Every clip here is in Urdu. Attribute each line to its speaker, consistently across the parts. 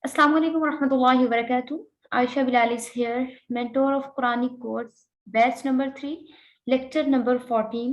Speaker 1: Assalamu alaikum warahmatullahi wabarakatuh. Aisha Bilal is here, mentor of Quranic course, batch number 3, lecture number 14.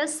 Speaker 1: 10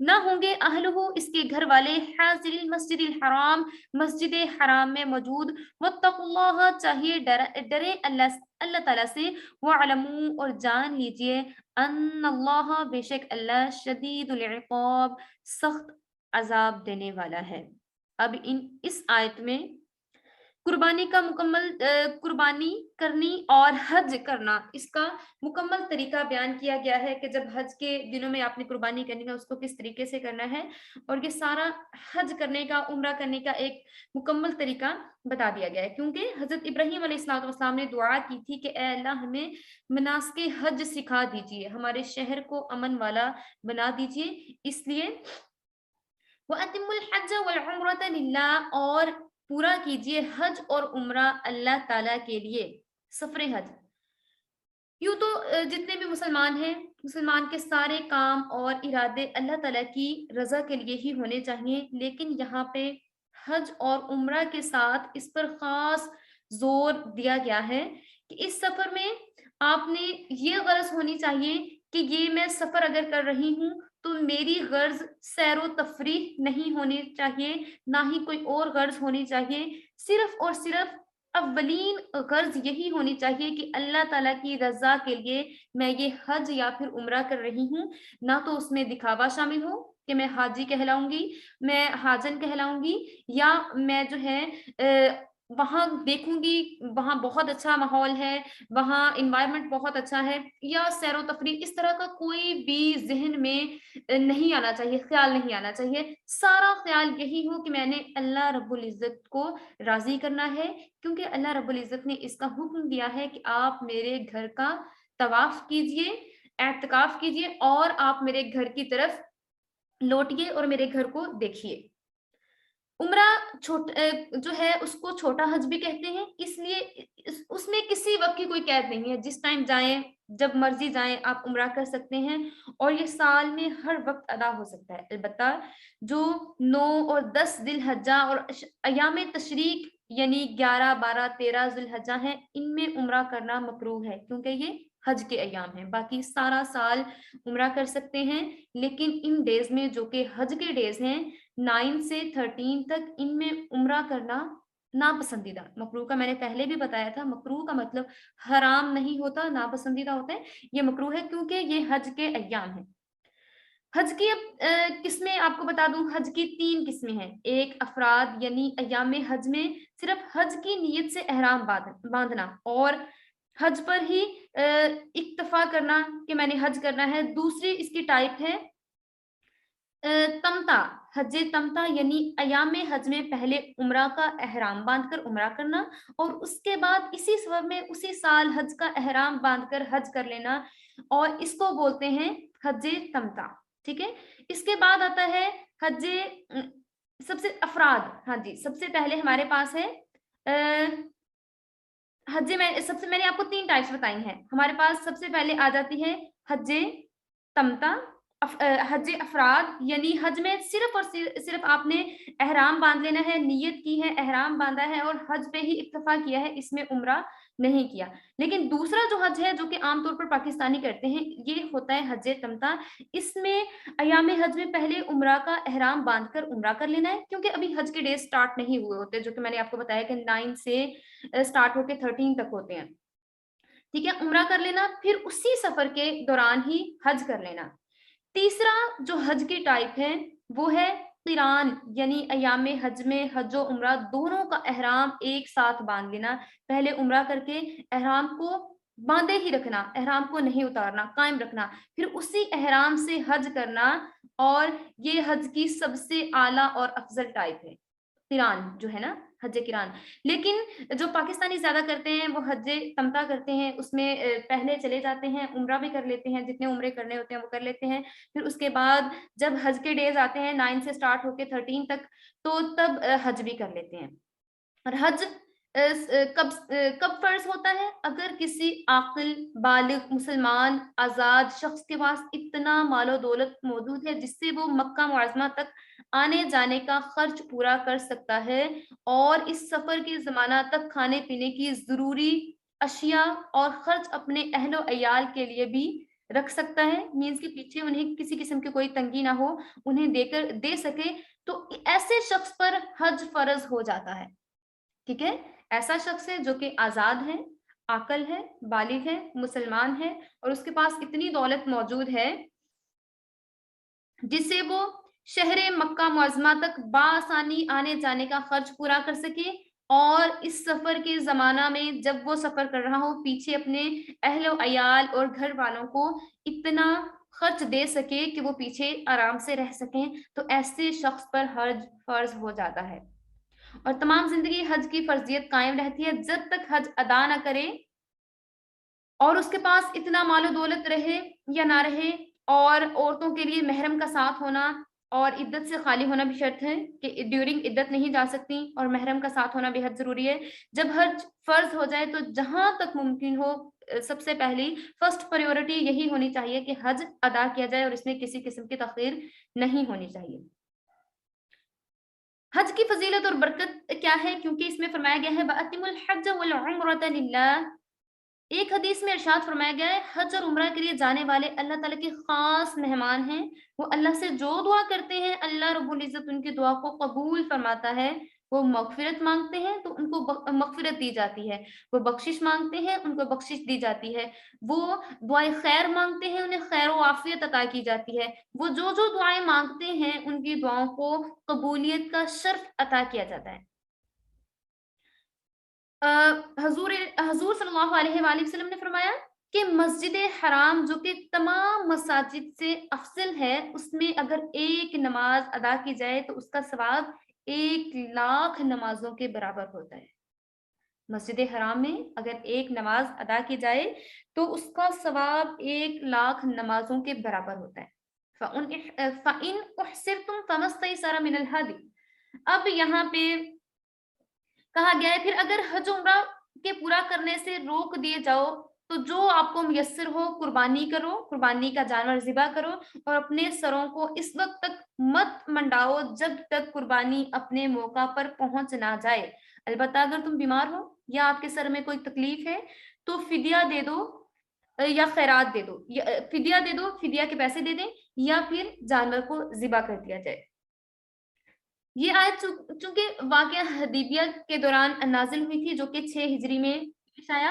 Speaker 1: نہ ہوں گے اہلہ اس کے گھر والے حاضر المسجد الحرام مسجد حرام میں موجود، واتقوا اللہ چاہیے ڈرے اللہ تعالیٰ سے، وعلموا اور جان لیجئے ان اللہ بے شک اللہ شدید العقاب سخت عذاب دینے والا ہے۔ اب اس آیت میں قربانی کا قربانی کرنی اور حج کرنا اس کا مکمل طریقہ بیان کیا گیا ہے کہ جب حج کے دنوں میں آپ نے قربانی کرنی ہے اس کو کس طریقے سے کرنا ہے، اور یہ سارا حج کرنے کا عمرہ کرنے کا ایک مکمل طریقہ بتا دیا گیا ہے، کیونکہ حضرت ابراہیم علیہ السلام والسلام نے دعا کی تھی کہ اے اللہ ہمیں مناسک حج سکھا دیجئے، ہمارے شہر کو امن والا بنا دیجئے، اس لیے وَأَتِمُّ الْحَجَّ وَالْعُمْرَةَ لِلَّهِ اور پورا کیجئے حج اور عمرہ اللہ تعالیٰ کے لیے۔ سفر حج یوں تو جتنے بھی مسلمان ہیں، مسلمان کے سارے کام اور ارادے اللہ تعالیٰ کی رضا کے لیے ہی ہونے چاہیے، لیکن یہاں پہ حج اور عمرہ کے ساتھ اس پر خاص زور دیا گیا ہے کہ اس سفر میں آپ نے یہ غرض ہونی چاہیے کہ یہ میں سفر اگر کر رہی ہوں تو میری غرض سیر و تفریح نہیں ہونی چاہیے، نہ ہی کوئی اور غرض ہونی چاہیے، صرف اور صرف اولین غرض یہی ہونی چاہیے کہ اللہ تعالیٰ کی رضا کے لیے میں یہ حج یا پھر عمرہ کر رہی ہوں، نہ تو اس میں دکھاوا شامل ہو کہ میں حاجی کہلاؤں گی، میں حاجن کہلاؤں گی، یا میں جو ہے وہاں دیکھوں گی وہاں بہت اچھا ماحول ہے، وہاں انوائرمنٹ بہت اچھا ہے، یا سیر و تفریح، اس طرح کا کوئی بھی ذہن میں نہیں آنا چاہیے، خیال نہیں آنا چاہیے۔ سارا خیال یہی ہو کہ میں نے اللہ رب العزت کو راضی کرنا ہے، کیونکہ اللہ رب العزت نے اس کا حکم دیا ہے کہ آپ میرے گھر کا طواف کیجئے، اعتکاف کیجئے، اور آپ میرے گھر کی طرف لوٹئے اور میرے گھر کو دیکھیے۔ عمرہ جو ہے اس کو چھوٹا حج بھی کہتے ہیں، اس لیے اس میں کسی وقت کی کوئی قید نہیں ہے، جس ٹائم جائیں جب مرضی جائیں آپ عمرہ کر سکتے ہیں، اور یہ سال میں ہر وقت ادا ہو سکتا ہے۔ البتہ جو 9 اور 10 ذی الحجہ اور ایام تشریق یعنی 11 12 13 ذی الحجہ ہیں، ان میں عمرہ کرنا مکروہ ہے، کیونکہ یہ حج کے ایام ہیں، باقی سارا سال عمرہ کر سکتے ہیں، لیکن ان ڈیز میں جو کہ حج کے ڈیز ہیں 9 سے 13 تک، ان میں عمرہ کرنا ناپسندیدہ، مکروہ کا میں نے پہلے بھی بتایا تھا، مکروہ کا مطلب حرام نہیں ہوتا، ناپسندیدہ ہوتا ہے، یہ مکروہ ہے کیونکہ یہ حج کے ایام ہیں۔ حج کی اب قسمیں آپ کو بتا دوں، حج کی 3 قسمیں ہیں۔ ایک افراد یعنی ایام حج میں صرف حج کی نیت سے احرام باندھنا اور حج پر ہی اکتفا کرنا کہ میں نے حج کرنا ہے۔ دوسری اس کی ٹائپ ہے تمتا، حج تمتا یعنی ایام حج میں پہلے عمرہ کا احرام باندھ کر عمرہ کرنا، اور اس کے بعد اسی سبب میں اسی سال حج کا احرام باندھ کر حج کر لینا، اور اس کو بولتے ہیں حج تمتا، ٹھیک ہے۔ اس کے بعد آتا ہے حج سب سے افراد، ہاں جی، سب سے پہلے ہمارے پاس ہے حج میں نے آپ کو 3 ٹائپس بتائی ہیں، ہمارے پاس سب سے پہلے آ جاتی ہے حج تمتا، حج افراد یعنی حج میں صرف اور صرف آپ نے احرام باندھ لینا ہے، نیت کی ہے، احرام باندھا ہے اور حج پہ ہی اکتفا کیا ہے، اس میں عمرہ نہیں کیا۔ لیکن دوسرا جو حج ہے جو کہ عام طور پر پاکستانی کرتے ہیں، یہ ہوتا ہے حج تمتا۔ اس میں ایام حج میں پہلے عمرہ کا احرام باندھ کر عمرہ کر لینا ہے، کیونکہ ابھی حج کے ڈیز سٹارٹ نہیں ہوئے ہوتے، جو کہ میں نے آپ کو بتایا کہ 9 سے سٹارٹ ہو کے 13 تک ہوتے ہیں، ٹھیک ہے۔ عمرہ کر لینا، پھر اسی سفر کے دوران ہی حج کر لینا۔ تیسرا جو حج کی ٹائپ ہے وہ ہے قران، یعنی ایام حج میں حج و عمرہ دونوں کا احرام ایک ساتھ باندھ لینا، پہلے عمرہ کر کے احرام کو باندھے ہی رکھنا، احرام کو نہیں اتارنا، قائم رکھنا، پھر اسی احرام سے حج کرنا، اور یہ حج کی سب سے اعلیٰ اور افضل ٹائپ ہے قران جو ہے نا، حج قران۔ لیکن جو پاکستانی زیادہ کرتے ہیں وہ حج تمتا کرتے ہیں، اس میں پہلے چلے جاتے ہیں، عمرہ بھی کر لیتے ہیں، جتنے عمرے کرنے ہوتے ہیں وہ کر لیتے ہیں، پھر اس کے بعد جب حج کے ڈیز آتے ہیں 9 سے سٹارٹ ہو کے 13 تک، تو تب حج بھی کر لیتے ہیں۔ اور حج کب فرض ہوتا ہے؟ اگر کسی عاقل بالغ مسلمان آزاد شخص کے پاس اتنا مال و دولت موجود ہے جس سے وہ مکہ معظمہ تک آنے جانے کا خرچ پورا کر سکتا ہے، اور اس سفر کے زمانہ تک کھانے پینے کی ضروری اشیاء اور خرچ اپنے اہل و عیال کے لیے بھی رکھ سکتا ہے، مینس کے پیچھے انہیں کسی قسم کی کوئی تنگی نہ ہو، انہیں دے سکے، تو ایسے شخص پر حج فرض ہو جاتا ہے. ٹھیک ہے، ایسا شخص ہے جو کہ آزاد ہے، عاقل ہے، بالغ ہے، مسلمان ہے، اور اس کے پاس اتنی دولت موجود ہے جس سے وہ شہر مکہ معظمہ تک بآسانی آنے جانے کا خرچ پورا کر سکے، اور اس سفر کے زمانہ میں جب وہ سفر کر رہا ہو پیچھے اپنے اہل و عیال اور گھر والوں کو اتنا خرچ دے سکے کہ وہ پیچھے آرام سے رہ سکیں، تو ایسے شخص پر حج فرض ہو جاتا ہے. اور تمام زندگی حج کی فرضیت قائم رہتی ہے جب تک حج ادا نہ کرے اور اس کے پاس اتنا مال و دولت رہے یا نہ رہے. اور عورتوں کے لیے محرم کا ساتھ ہونا اور عدت سے خالی ہونا بھی شرط ہے کہ ڈیورنگ عدت نہیں جا سکتی، اور محرم کا ساتھ ہونا بے حد ضروری ہے. جب حج فرض ہو جائے تو جہاں تک ممکن ہو سب سے پہلی فرسٹ پریورٹی یہی ہونی چاہیے کہ حج ادا کیا جائے، اور اس میں کسی قسم کی تاخیر نہیں ہونی چاہیے. حج کی فضیلت اور برکت کیا ہے؟ کیونکہ اس میں فرمایا گیا ہے وَأَتِمُوا الْحَجَّ وَالْعُمْرَةَ لِلَّهِ. ایک حدیث میں ارشاد فرمایا گیا ہے حج اور عمرہ کے لیے جانے والے اللہ تعالیٰ کے خاص مہمان ہیں. وہ اللہ سے جو دعا کرتے ہیں اللہ رب العزت ان کی دعا کو قبول فرماتا ہے. وہ مغفرت مانگتے ہیں تو ان کو مغفرت دی جاتی ہے، وہ بخشش مانگتے ہیں ان کو بخشش دی جاتی ہے، وہ دعائیں خیر مانگتے ہیں انہیں خیر و عافیت عطا کی جاتی ہے، وہ جو دعائیں مانگتے ہیں ان کی دعاؤں کو قبولیت کا شرف عطا کیا جاتا ہے. حضور صلی اللہ علیہ وآلہ وسلم نے فرمایا کہ مسجد حرام جو کہ تمام مساجد سے افضل ہے، اس میں اگر ایک نماز ادا کی جائے تو اس کا ثواب 1,00,000 نمازوں کے برابر ہوتا ہے. مسجد حرام میں اگر ایک نماز ادا کی جائے تو اس کا ثواب 1,00,000 نمازوں کے برابر ہوتا ہے. فَإِنْ أُحْصِرْتُمْ فَمَا اسْتَيْسَرَ مِنَ الْهَدْيِ. اب یہاں پہ کہا گیا ہے پھر اگر حج عمرہ کے پورا کرنے سے روک دیے جاؤ تو جو آپ کو میسر ہو قربانی کرو، قربانی کا جانور ذبح کرو، اور اپنے سروں کو اس وقت تک مت منڈاؤ جب تک قربانی اپنے موقع پر پہنچ نہ جائے. البتہ اگر تم بیمار ہو یا آپ کے سر میں کوئی تکلیف ہے تو فدیہ دے دو یا خیرات دے دو، فدیہ دے دو، فدیہ کے پیسے دے دیں، یا پھر جانور کو ذبح کر دیا جائے. یہ آیت چونکہ واقعہ حدیبیہ کے دوران نازل ہوئی تھی جو کہ 6 ہجری میں پیش آیا،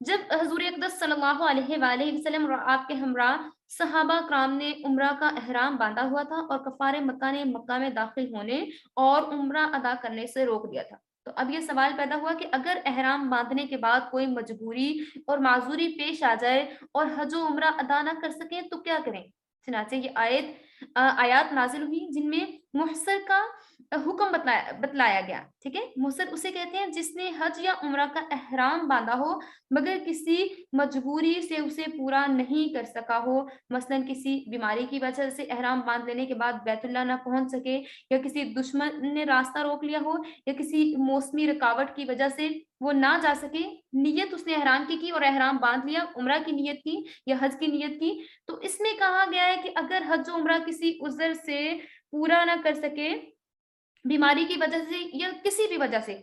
Speaker 1: جب حضور اقدس صلی اللہ علیہ وآلہ وسلم اور آپ کے ہمراہ صحابہ کرام نے عمرہ کا احرام باندھا ہوا تھا اور کفار مکہ نے مکہ میں داخل ہونے اور عمرہ ادا کرنے سے روک دیا تھا. تو اب یہ سوال پیدا ہوا کہ اگر احرام باندھنے کے بعد کوئی مجبوری اور معذوری پیش آ جائے اور حج و عمرہ ادا نہ کر سکیں تو کیا کریں؟ چنانچہ یہ آیات نازل ہوئی جن میں محصر کا حکم بتلایا گیا. ٹھیک ہے، محصر اسے کہتے ہیں جس نے حج یا عمرہ کا احرام باندھا ہو مگر کسی مجبوری سے اسے پورا نہیں کر سکا ہو، مثلا کسی بیماری کی وجہ سے احرام باندھ لینے کے بعد بیت اللہ نہ پہنچ سکے، یا کسی دشمن نے راستہ روک لیا ہو، یا کسی موسمی رکاوٹ کی وجہ سے وہ نہ جا سکے. نیت اس نے احرام کی اور احرام باندھ لیا، عمرہ کی نیت کی یا حج کی نیت کی، تو اس میں کہا گیا ہے کہ اگر حج و عمرہ کسی عذر سے پورا نہ کر سکے، بیماری کی وجہ سے یا کسی بھی وجہ سے،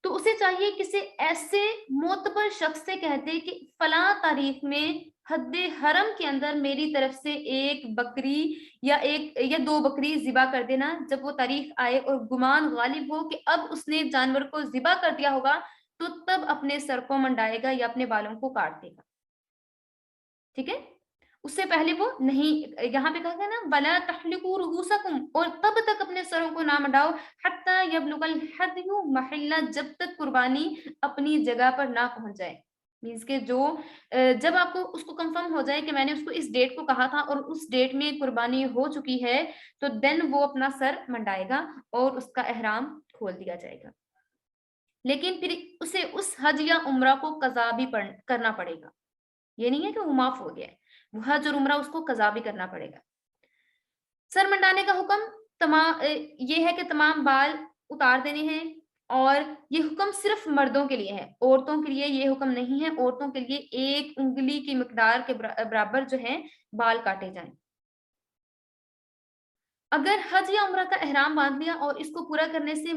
Speaker 1: تو اسے چاہیے کسی ایسے معتبر شخص سے کہتے کہ فلاں تاریخ میں حد حرم کے اندر میری طرف سے ایک بکری یا 2 بکری ذبح کر دینا. جب وہ تاریخ آئے اور گمان غالب ہو کہ اب اس نے جانور کو ذبح کر دیا ہوگا تو تب اپنے سر کو منڈائے گا یا اپنے بالوں کو کاٹ دے گا. ٹھیک ہے، اس سے پہلے وہ نہیں. یہاں پہ کہا گیا نا وَلَا تَحْلِقُوا رُؤُوسَكُمْ، اور تب تک اپنے سروں کو نہ منڈاؤ حَتَّى يَبْلُغَ الْهَدْيُ مَحِلَّهُ، جب تک قربانی اپنی جگہ پر نہ پہنچ جائے. مینس کہ جب آپ کو اس کو کنفرم ہو جائے کہ میں نے اس کو اس ڈیٹ کو کہا تھا اور اس ڈیٹ میں قربانی ہو چکی ہے تو دین وہ اپنا سر منڈائے گا اور اس کا احرام کھول دیا جائے گا. لیکن پھر اسے اس حج یا عمرہ کو قضا بھی کرنا پڑے گا. یہ نہیں ہے کہ وہ معاف ہو گیا ہے، وہ حج اور عمرہ اس کو قضا بھی کرنا پڑے گا. سر منڈانے کا حکم یہ ہے کہ تمام بال اتار دینے ہیں، اور یہ حکم صرف مردوں کے لیے ہے، عورتوں کے لیے یہ حکم نہیں ہے. عورتوں کے لیے 1 انگلی کی مقدار کے برابر جو ہے بال کاٹے جائیں. اگر حج یا عمرہ کا احرام باندھ لیا اور اس کو پورا کرنے سے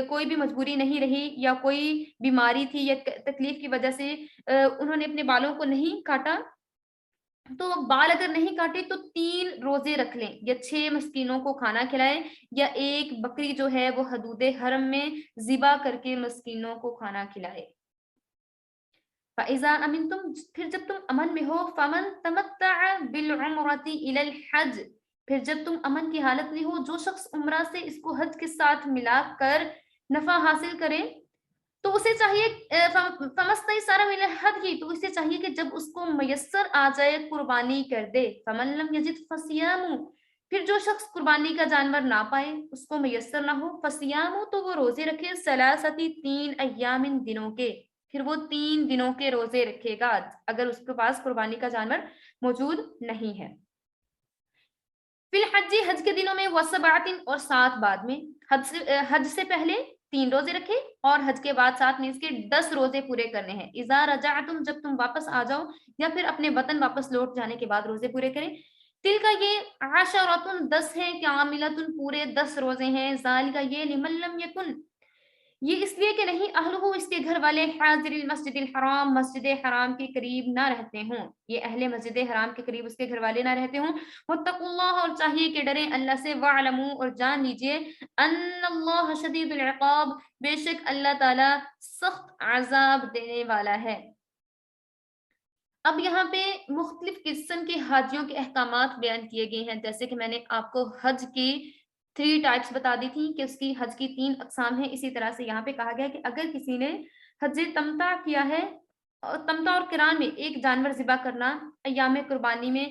Speaker 1: کوئی بھی مجبوری نہیں رہی یا کوئی بیماری تھی یا تکلیف کی وجہ سے انہوں نے اپنے بالوں کو نہیں کاٹا، تو بال اگر نہیں کاٹے تو 3 روزے رکھ لیں، یا 6 مسکینوں کو کھانا کھلائیں، یا ایک بکری جو ہے وہ حدود حرم میں ذبح کر کے مسکینوں کو کھانا کھلائے۔ فَإِذَا أَمِنْتُمْ، پھر جب تم امن میں ہو، فَمَنْ تَمَتَّعَ بِالْعُمْرَةِ إِلَى الْحَجِّ، پھر جب تم امن کی حالت میں ہو، جو شخص عمرہ سے اس کو حج کے ساتھ ملا کر نفع حاصل کرے تو اسے چاہیے فَمَسْتَيْسَرَ مِنَ الْهَدْيِ، تو اسے چاہیے کہ جب اس کو میسر آ جائے قربانی کر دے۔ فَمَنْ لَمْ يَجِدْ فَصِيَامُ، پھر جو شخص قربانی کا جانور نہ پائے، اس کو میسر نہ ہو، فَصِيَامُ، تو وہ روزے رکھے، ثلاثتی 3 ایام دنوں کے، پھر وہ 3 دنوں کے روزے رکھے گا اگر اس کے پاس قربانی کا جانور موجود نہیں ہے۔ فی الحج، حج کے دنوں میں، وسبعۃ، اور 7 بعد میں، حج سے پہلے 3 روزے رکھے اور حج کے بعد 7 میں اس کے 10 روزے پورے کرنے ہیں۔ اذا رجعتم، جب تم واپس آ جاؤ یا پھر اپنے وطن واپس لوٹ جانے کے بعد روزے پورے کریں۔ تل کا یہ عشرۃ، 10 ہے، کاملۃ، پورے 10 روزے ہیں، ذالک، یہ لمن لم یکن، یہ اس لیے کہ نہیں، اہلہ، اس کے گھر والے، حاضر المسجد الحرام، مسجد حرام کے قریب نہ رہتے ہوں، یہ اہل مسجد حرام کے قریب اس کے گھر والے نہ رہتے ہوں۔ واتقوا اللہ، اور چاہیے کہ ڈریں اللہ سے، واعلموا، اور جان لیجئے، ان اللہ شدید العقاب، بے شک اللہ تعالی سخت عذاب دینے والا ہے۔ اب یہاں پہ مختلف قسم کے حاجیوں کے احکامات بیان کیے گئے ہیں، جیسے کہ میں نے آپ کو حج کی 3 ٹائپس بتا دی تھی کہ اس کی حج کی 3 اقسام ہیں، اسی طرح سے یہاں پہ کہا گیا کہ اگر کسی نے حج تمتع کیا ہے، اور تمتع اور قران میں ایک جانور ذبح کرنا ایام قربانی میں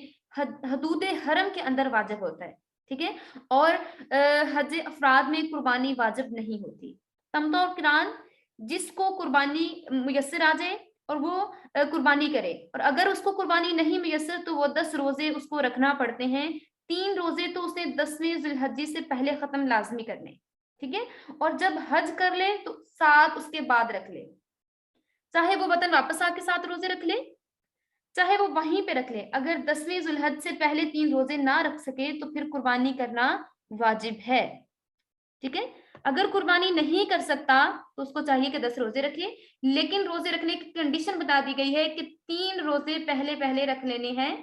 Speaker 1: حدود حرم کے اندر واجب ہوتا ہے، ٹھیک ہے، اور حج افراد میں قربانی واجب نہیں ہوتی۔ تمتع اور قران، جس کو قربانی میسر آ جائے اور وہ قربانی کرے، اور اگر اس کو قربانی نہیں میسر تو وہ 10 روزے اس کو رکھنا پڑتے ہیں، 3 روزے تو اسے 10ویں ذی الحجہ سے پہلے ختم لازمی کرنے، ٹھیک ہے، اور جب حج کر لے تو 7 اس کے بعد رکھ لے، چاہے وہ وطن واپس آ کے 7 روزے رکھ لے، چاہے وہ وہیں پہ رکھ لے، اگر 10ویں ذی الحجہ سے پہلے 3 روزے نہ رکھ سکے تو پھر قربانی کرنا واجب ہے، ٹھیک ہے۔ اگر قربانی نہیں کر سکتا تو اس کو چاہیے کہ 10 روزے رکھے، لیکن روزے رکھنے کی کنڈیشن بتا دی گئی ہے کہ 3 روزے پہلے رکھ لینے ہیں،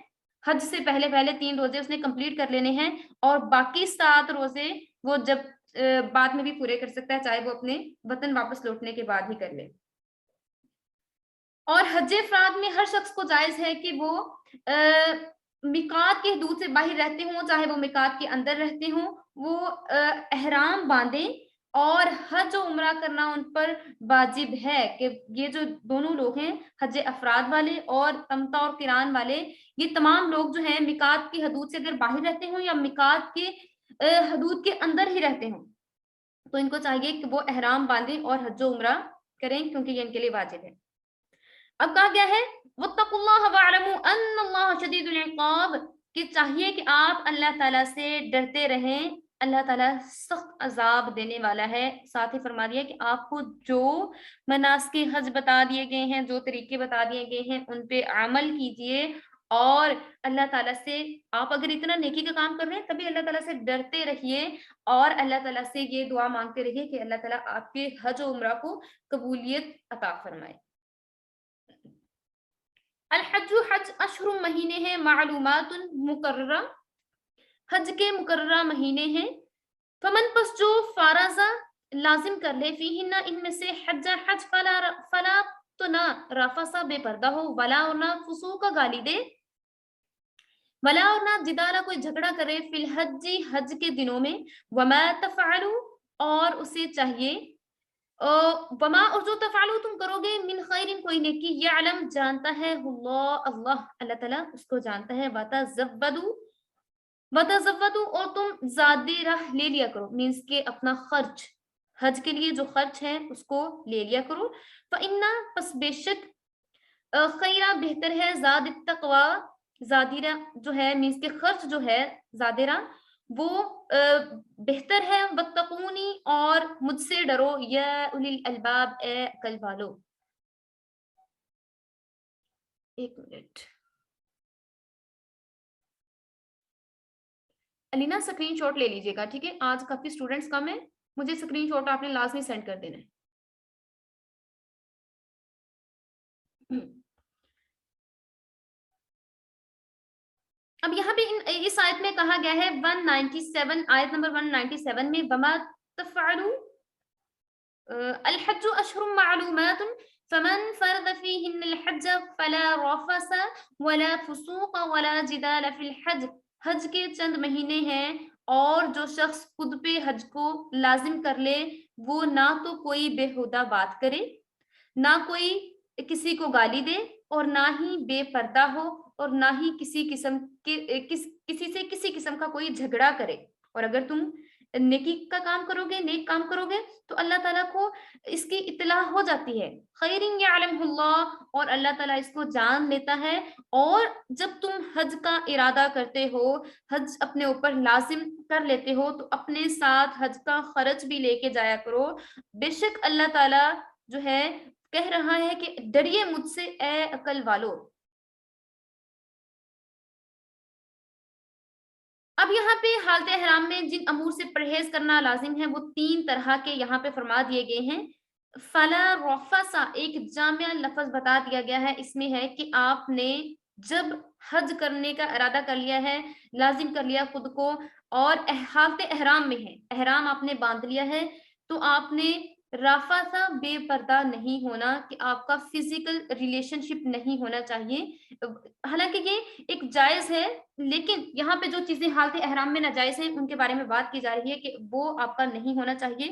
Speaker 1: حج سے پہلے 3 روزے اس نے کمپلیٹ کر لینے ہیں، اور باقی 7 روزے وہ جب بعد میں بھی پورے کر سکتا ہے، چاہے وہ اپنے وطن واپس لوٹنے کے بعد ہی کر لے۔ اور حج افراد میں ہر شخص کو جائز ہے کہ وہ میقات کے حدود سے باہر رہتے ہوں، چاہے وہ میقات کے اندر رہتے ہوں، وہ احرام باندھیں، اور حج و عمرہ کرنا ان پر واجب ہے، کہ یہ جو دونوں لوگ ہیں، حج افراد والے اور تمتع اور قران والے، یہ تمام لوگ جو ہیں میقات کی حدود سے اگر باہر رہتے ہوں یا میقات کے حدود کے اندر ہی رہتے ہوں تو ان کو چاہیے کہ وہ احرام باندھیں اور حج و عمرہ کریں، کیونکہ یہ ان کے لیے واجب ہے۔ اب کہا گیا ہے واتقوا اللہ واعلموا ان اللہ شدید العقاب، کہ چاہیے کہ آپ اللہ تعالیٰ سے ڈرتے رہیں، اللہ تعالیٰ سخت عذاب دینے والا ہے۔ ساتھ ہی فرما دیا کہ آپ کو جو مناسک حج بتا دیے گئے ہیں، جو طریقے بتا دیے گئے ہیں، ان پہ عمل کیجئے، اور اللہ تعالیٰ سے آپ اگر اتنا نیکی کا کام کر رہے ہیں تبھی اللہ تعالیٰ سے ڈرتے رہیے، اور اللہ تعالیٰ سے یہ دعا مانگتے رہیے کہ اللہ تعالیٰ آپ کے حج و عمرہ کو قبولیت عطا فرمائے۔ الحج، حج اشہر، مہینے ہیں، معلومات، مقررہ، حج کے مقررہ مہینے ہیں، فمن، پس جو فارضہ لازم کر لے، فیہن، ان میں سے، حج فلا تو نہ رفث، بے پردہ ہو، ولا، اور نہ فسوق، گالی دے، ولا، اور نہ جدال، کوئی جھگڑا کرے، فی الحج، حج کے دنوں میں، وما تفعلوا، اور اسے چاہیے، وما، اور جو تفعلوا تم کرو گے، من خیر، کوئی نیکی، یعلم، جانتا ہے، اللہ تعالیٰ اس کو جانتا ہے، وتزودوا، اور تم زیادہ راہ لے لیا کرو، مینس کہ اپنا خرچ، حج کے لیے جو خرچ ہے اس کو لے لیا کرو، فإن، پس بے شک، خیرہ، بہتر ہے، زاد التقوی، زادیرہ جو ہے، مینس کہ خرچ جو ہے زادیرہ وہ بہتر ہے، واتقونی، اور مجھ سے ڈرو، یا اولی الالباب، اے عقل والو۔ ایک منٹ، علینا اسکرین شاٹ لے لیجیے گا، ٹھیک ہے، آج کافی اسٹوڈینٹس کم ہیں، مجھے اسکرین شاٹ آپ نے لازمی سینڈ کر دینا ہے۔ اب یہاں پہ اس آیت میں کہا گیا ہے 197 آیت نمبر 197 میں وما تفعلوا الحج اشہر معلومات فمن فرض فيهن الحج فلا رفث ولا فسوق ولا جدال في الحج. حج کے چند مہینے ہیں اور جو شخص خود پہ حج کو لازم کر لے وہ نہ تو کوئی بےہودہ بات کرے، نہ کوئی کسی کو گالی دے، اور نہ ہی بے پردہ ہو، اور نہ ہی کسی سے کسی قسم کا کوئی جھگڑا کرے. اور اگر تم نیکی کا کام کرو گے، نیک کام کرو گے تو اللہ تعالیٰ کو اس کی اطلاع ہو جاتی ہے. خیر یعلمہ اللہ، اور اللہ تعالیٰ اس کو جان لیتا ہے. اور جب تم حج کا ارادہ کرتے ہو، حج اپنے اوپر لازم کر لیتے ہو، تو اپنے ساتھ حج کا خرچ بھی لے کے جایا کرو. بے شک اللہ تعالیٰ جو ہے کہہ رہا ہے کہ ڈریے مجھ سے اے عقل والو. اب یہاں پہ حالت احرام میں جن امور سے پرہیز کرنا لازم ہے وہ 3 طرح کے یہاں پہ فرما دیے گئے ہیں. فلا رفثا ایک جامع لفظ بتا دیا گیا ہے، اس میں ہے کہ آپ نے جب حج کرنے کا ارادہ کر لیا ہے، لازم کر لیا خود کو، اور حالت احرام میں ہے، احرام آپ نے باندھ لیا ہے، تو آپ نے رفثا بے پردہ نہیں ہونا، کہ آپ کا فزیکل ریلیشن شپ نہیں ہونا چاہیے. حالانکہ یہ ایک جائز ہے، لیکن یہاں پہ جو چیزیں حالت احرام میں ناجائز ہیں ان کے بارے میں بات کی جا رہی ہے کہ وہ آپ کا نہیں ہونا چاہیے.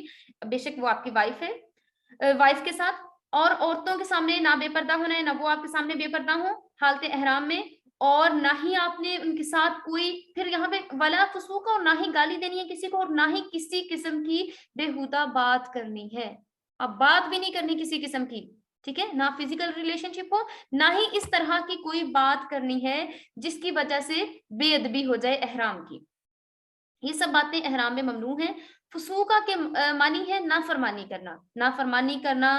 Speaker 1: بے شک وہ آپ کی وائف ہے، وائف کے ساتھ، اور عورتوں کے سامنے نہ بے پردہ ہونا ہے، نہ وہ آپ کے سامنے بے پردہ ہوں حالت احرام میں، اور نہ ہی آپ نے ان کے ساتھ کوئی، پھر یہاں پہ ولا فسوق، اور نہ ہی گالی دینی ہے کسی کو، اور نہ ہی کسی قسم کی بےہودہ بات کرنی ہے. اب بات بھی نہیں کرنی کسی قسم کی، ٹھیک ہے، نہ فزیکل ریلیشن شپ ہو، نہ ہی اس طرح کی کوئی بات کرنی ہے جس کی وجہ سے بے ادبی ہو جائے احرام کی. یہ سب باتیں احرام میں ممنوع ہیں. فسوقہ کے معنی ہے نافرمانی کرنا، نافرمانی کرنا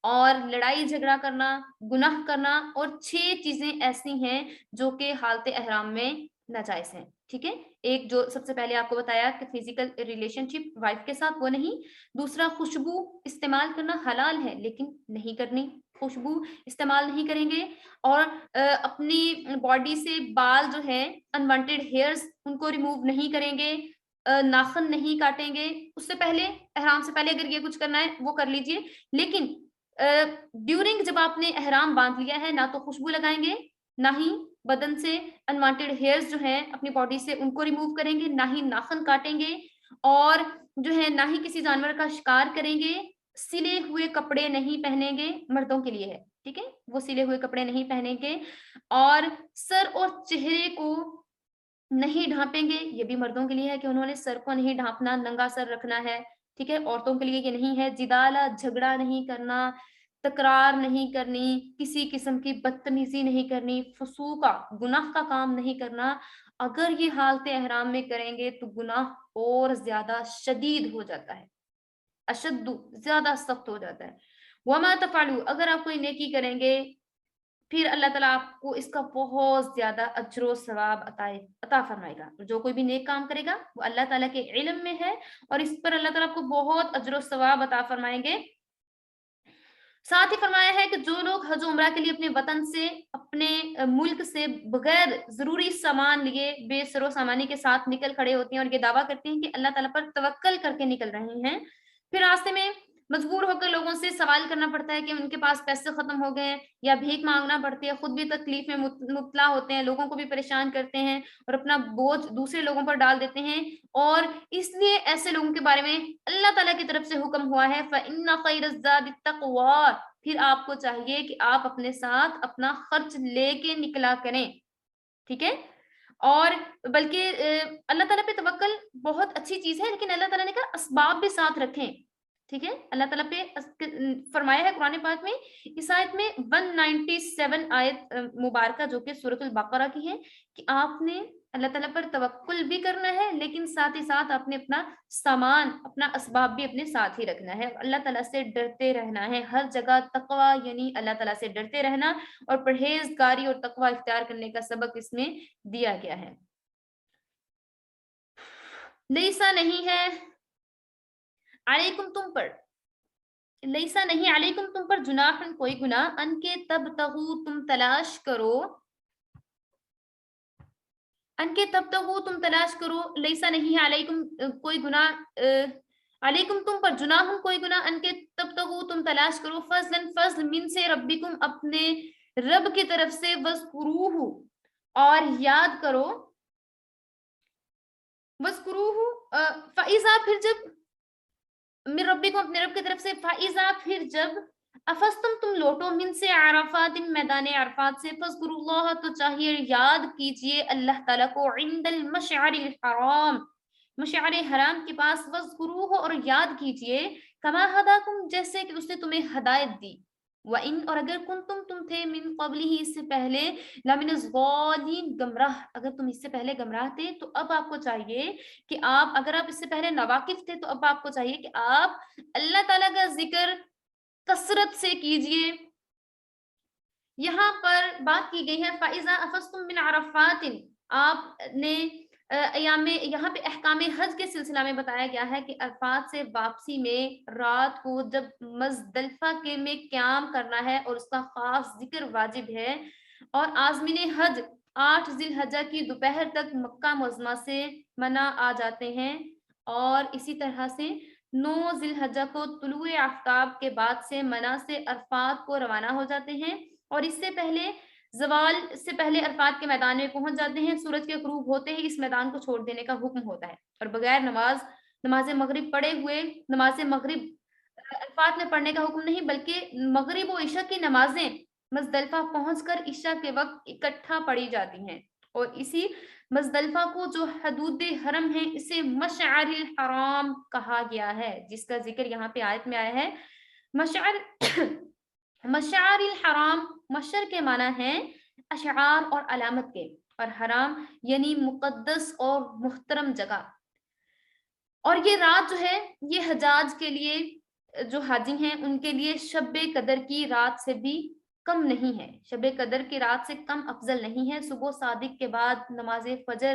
Speaker 1: اور لڑائی جھگڑا کرنا، گناہ کرنا، اور 6 چیزیں ایسی ہیں جو کہ حالت احرام میں ناجائز ہیں. ٹھیک ہے، ایک جو سب سے پہلے آپ کو بتایا کہ فزیکل ریلیشن شپ وائف کے ساتھ وہ نہیں. دوسرا خوشبو استعمال کرنا حلال ہے لیکن نہیں کرنی، خوشبو استعمال نہیں کریں گے. اور اپنی باڈی سے بال جو ہے انوانٹیڈ ہیئرز ان کو ریموو نہیں کریں گے، ناخن نہیں کاٹیں گے. اس سے پہلے، احرام سے پہلے اگر یہ کچھ کرنا ہے وہ کر لیجئے، لیکن ڈیورنگ جب آپ نے احرام باندھ لیا ہے نہ تو خوشبو لگائیں گے، نہ ہی بدن سے انوانٹیڈ ہیئرز جو ہیں اپنی باڈی سے ان کو ریموو کریں گے، نہ ہی ناخن کاٹیں گے، اور جو ہے نہ ہی کسی جانور کا شکار کریں گے. سلے ہوئے کپڑے نہیں پہنیں گے، مردوں کے لیے ہے، ٹھیک ہے، وہ سلے ہوئے کپڑے نہیں پہنیں گے. اور سر اور چہرے کو نہیں ڈھانپیں گے، یہ بھی مردوں کے لیے ہے کہ انہوں نے سر کو نہیں ڈھانپنا، ننگا سر رکھنا ہے. ٹھیک ہے، عورتوں کے لیے یہ نہیں ہے. جدالا جھگڑا نہیں کرنا، تکرار نہیں کرنی، کسی قسم کی بدتمیزی نہیں کرنی، فسوقہ گناہ کا کام نہیں کرنا. اگر یہ حالت احرام میں کریں گے تو گناہ اور زیادہ شدید ہو جاتا ہے، اشد، زیادہ سخت ہو جاتا ہے. وما تفعلوا اگر آپ کوئی نیکی کریں گے پھر اللہ تعالیٰ آپ کو اس کا بہت زیادہ اجر و ثواب عطا فرمائے گا. جو کوئی بھی نیک کام کرے گا وہ اللہ تعالیٰ کے علم میں ہے، اور اس پر اللہ تعالیٰ کو بہت اجر و ثواب عطا فرمائیں گے. ساتھ ہی فرمایا ہے کہ جو لوگ حج و عمرہ کے لیے اپنے وطن سے، اپنے ملک سے بغیر ضروری سامان لیے بے سر و سامانی کے ساتھ نکل کھڑے ہوتے ہیں اور یہ دعویٰ کرتے ہیں کہ اللہ تعالیٰ پر توکل کر کے نکل رہے ہیں، پھر راستے میں مجبور ہو کر لوگوں سے سوال کرنا پڑتا ہے کہ ان کے پاس پیسے ختم ہو گئے ہیں، یا بھیک مانگنا پڑتی ہے، خود بھی تکلیف میں مبتلا ہوتے ہیں، لوگوں کو بھی پریشان کرتے ہیں اور اپنا بوجھ دوسرے لوگوں پر ڈال دیتے ہیں. اور اس لیے ایسے لوگوں کے بارے میں اللہ تعالیٰ کی طرف سے حکم ہوا ہے فَإِنَّ خَيْرَ الزَّادِ التَّقْوَىٰ، پھر آپ کو چاہیے کہ آپ اپنے ساتھ اپنا خرچ لے کے نکلا کریں. ٹھیک ہے، اور بلکہ اللہ تعالیٰ پہ توکل بہت اچھی چیز ہے، لیکن اللہ تعالیٰ نے کہا اسباب بھی ساتھ رکھیں. ٹھیک ہے، اللہ تعالیٰ پہ فرمایا ہے قرآن پاک میں، اس آیت میں 197 آیت مبارکہ جو کہ سورۃ البقرہ کی ہے، کہ آپ نے اللہ تعالیٰ پر توکل بھی کرنا ہے، لیکن ساتھ ہی ساتھ آپ نے اپنا سامان، اپنا اسباب بھی اپنے ساتھ ہی رکھنا ہے. اللہ تعالیٰ سے ڈرتے رہنا ہے ہر جگہ. تقویٰ یعنی اللہ تعالیٰ سے ڈرتے رہنا، اور پرہیزگاری اور تقویٰ اختیار کرنے کا سبق اس میں دیا گیا ہے. لیسا نہیں ہے علیکم تم پر، لیسا نہیں علیکم تم پر، جناح کوئی گناہ، ان کے تب تغو تم تلاش کرو، ان کے تب تک وہ تم تلاش کرو، لیسا نہیں ہے علیکم کوئی گناہ، علیکم تم پر جناح کوئی گناہ، ان کے تب تک وہ تم تلاش کرو، فضلا فضل من سے ربکم اپنے رب کی طرف سے، وذکروہ اور یاد کرو، وذکروہ فاذا پھر جب، من ربکم اپنے رب کی طرف سے، فاذا پھر جب، افستم تم لوٹو، من سے عرفات میدان عرفات سے، فذکروا اللہ تو چاہیے یاد کیجئے اللہ تعالیٰ کو، عند المشعر الحرام مشعر حرام کے پاس، وذکروہ اور یاد کیجئے، کما ہداکم جیسے کہ اس نے تمہیں ہدایت دی، وَإِن اور اگر تم تھے من قبلہ اس سے پہلے، لمن الضالین گمراہ، اگر تم اس سے پہلے گمراہ تھے تو اب آپ کو چاہیے کہ آپ، اگر آپ اس سے پہلے ناواقف تھے تو اب آپ کو چاہیے کہ آپ اللہ تعالیٰ کا ذکر کثرت سے کیجئے۔ یہاں پر بات کی گئی ہے فَإِذَا أَفَضْتُم مِّنْ عَرَفَاتٍ، آپ نے ایام، یہاں پہ احکام حج کے سلسلہ میں بتایا گیا ہے کہ عرفات سے واپسی میں رات کو جب مزدلفہ کے میں قیام کرنا ہے اور اس کا خاص ذکر واجب ہے، اور عازمین حج 8 ذی الحجہ کی دوپہر تک مکہ معظمہ سے منع آ جاتے ہیں، اور اسی طرح سے 9 ذی الحجہ کو طلوع آفتاب کے بعد سے منع سے عرفات کو روانہ ہو جاتے ہیں، اور اس سے پہلے زوال سے پہلے عرفات کے میدان میں پہنچ جاتے ہیں، سورج کے غروب ہوتے ہی اس میدان کو چھوڑ دینے کا حکم ہوتا ہے، اور بغیر نماز مغرب پڑھے ہوئے نماز مغرب عرفات میں پڑھنے کا حکم نہیں، بلکہ مغرب و عشاء کی نمازیں مزدلفہ پہنچ کر عشاء کے وقت اکٹھا پڑھی جاتی ہیں، اور اسی مزدلفہ کو جو حدود حرم ہے اسے مشعر الحرام کہا گیا ہے، جس کا ذکر یہاں پہ آیت میں آیا ہے۔ مشعر الحرام، مشعر کے معنی ہے اشعار اور علامت کے، اور حرام یعنی مقدس اور محترم جگہ، اور یہ رات جو ہے یہ حجاج کے لیے، جو حاجی ہیں ان کے لیے شب قدر کی رات سے بھی کم نہیں ہے، شب قدر کی رات سے کم افضل نہیں ہے۔ صبح صادق کے بعد نماز فجر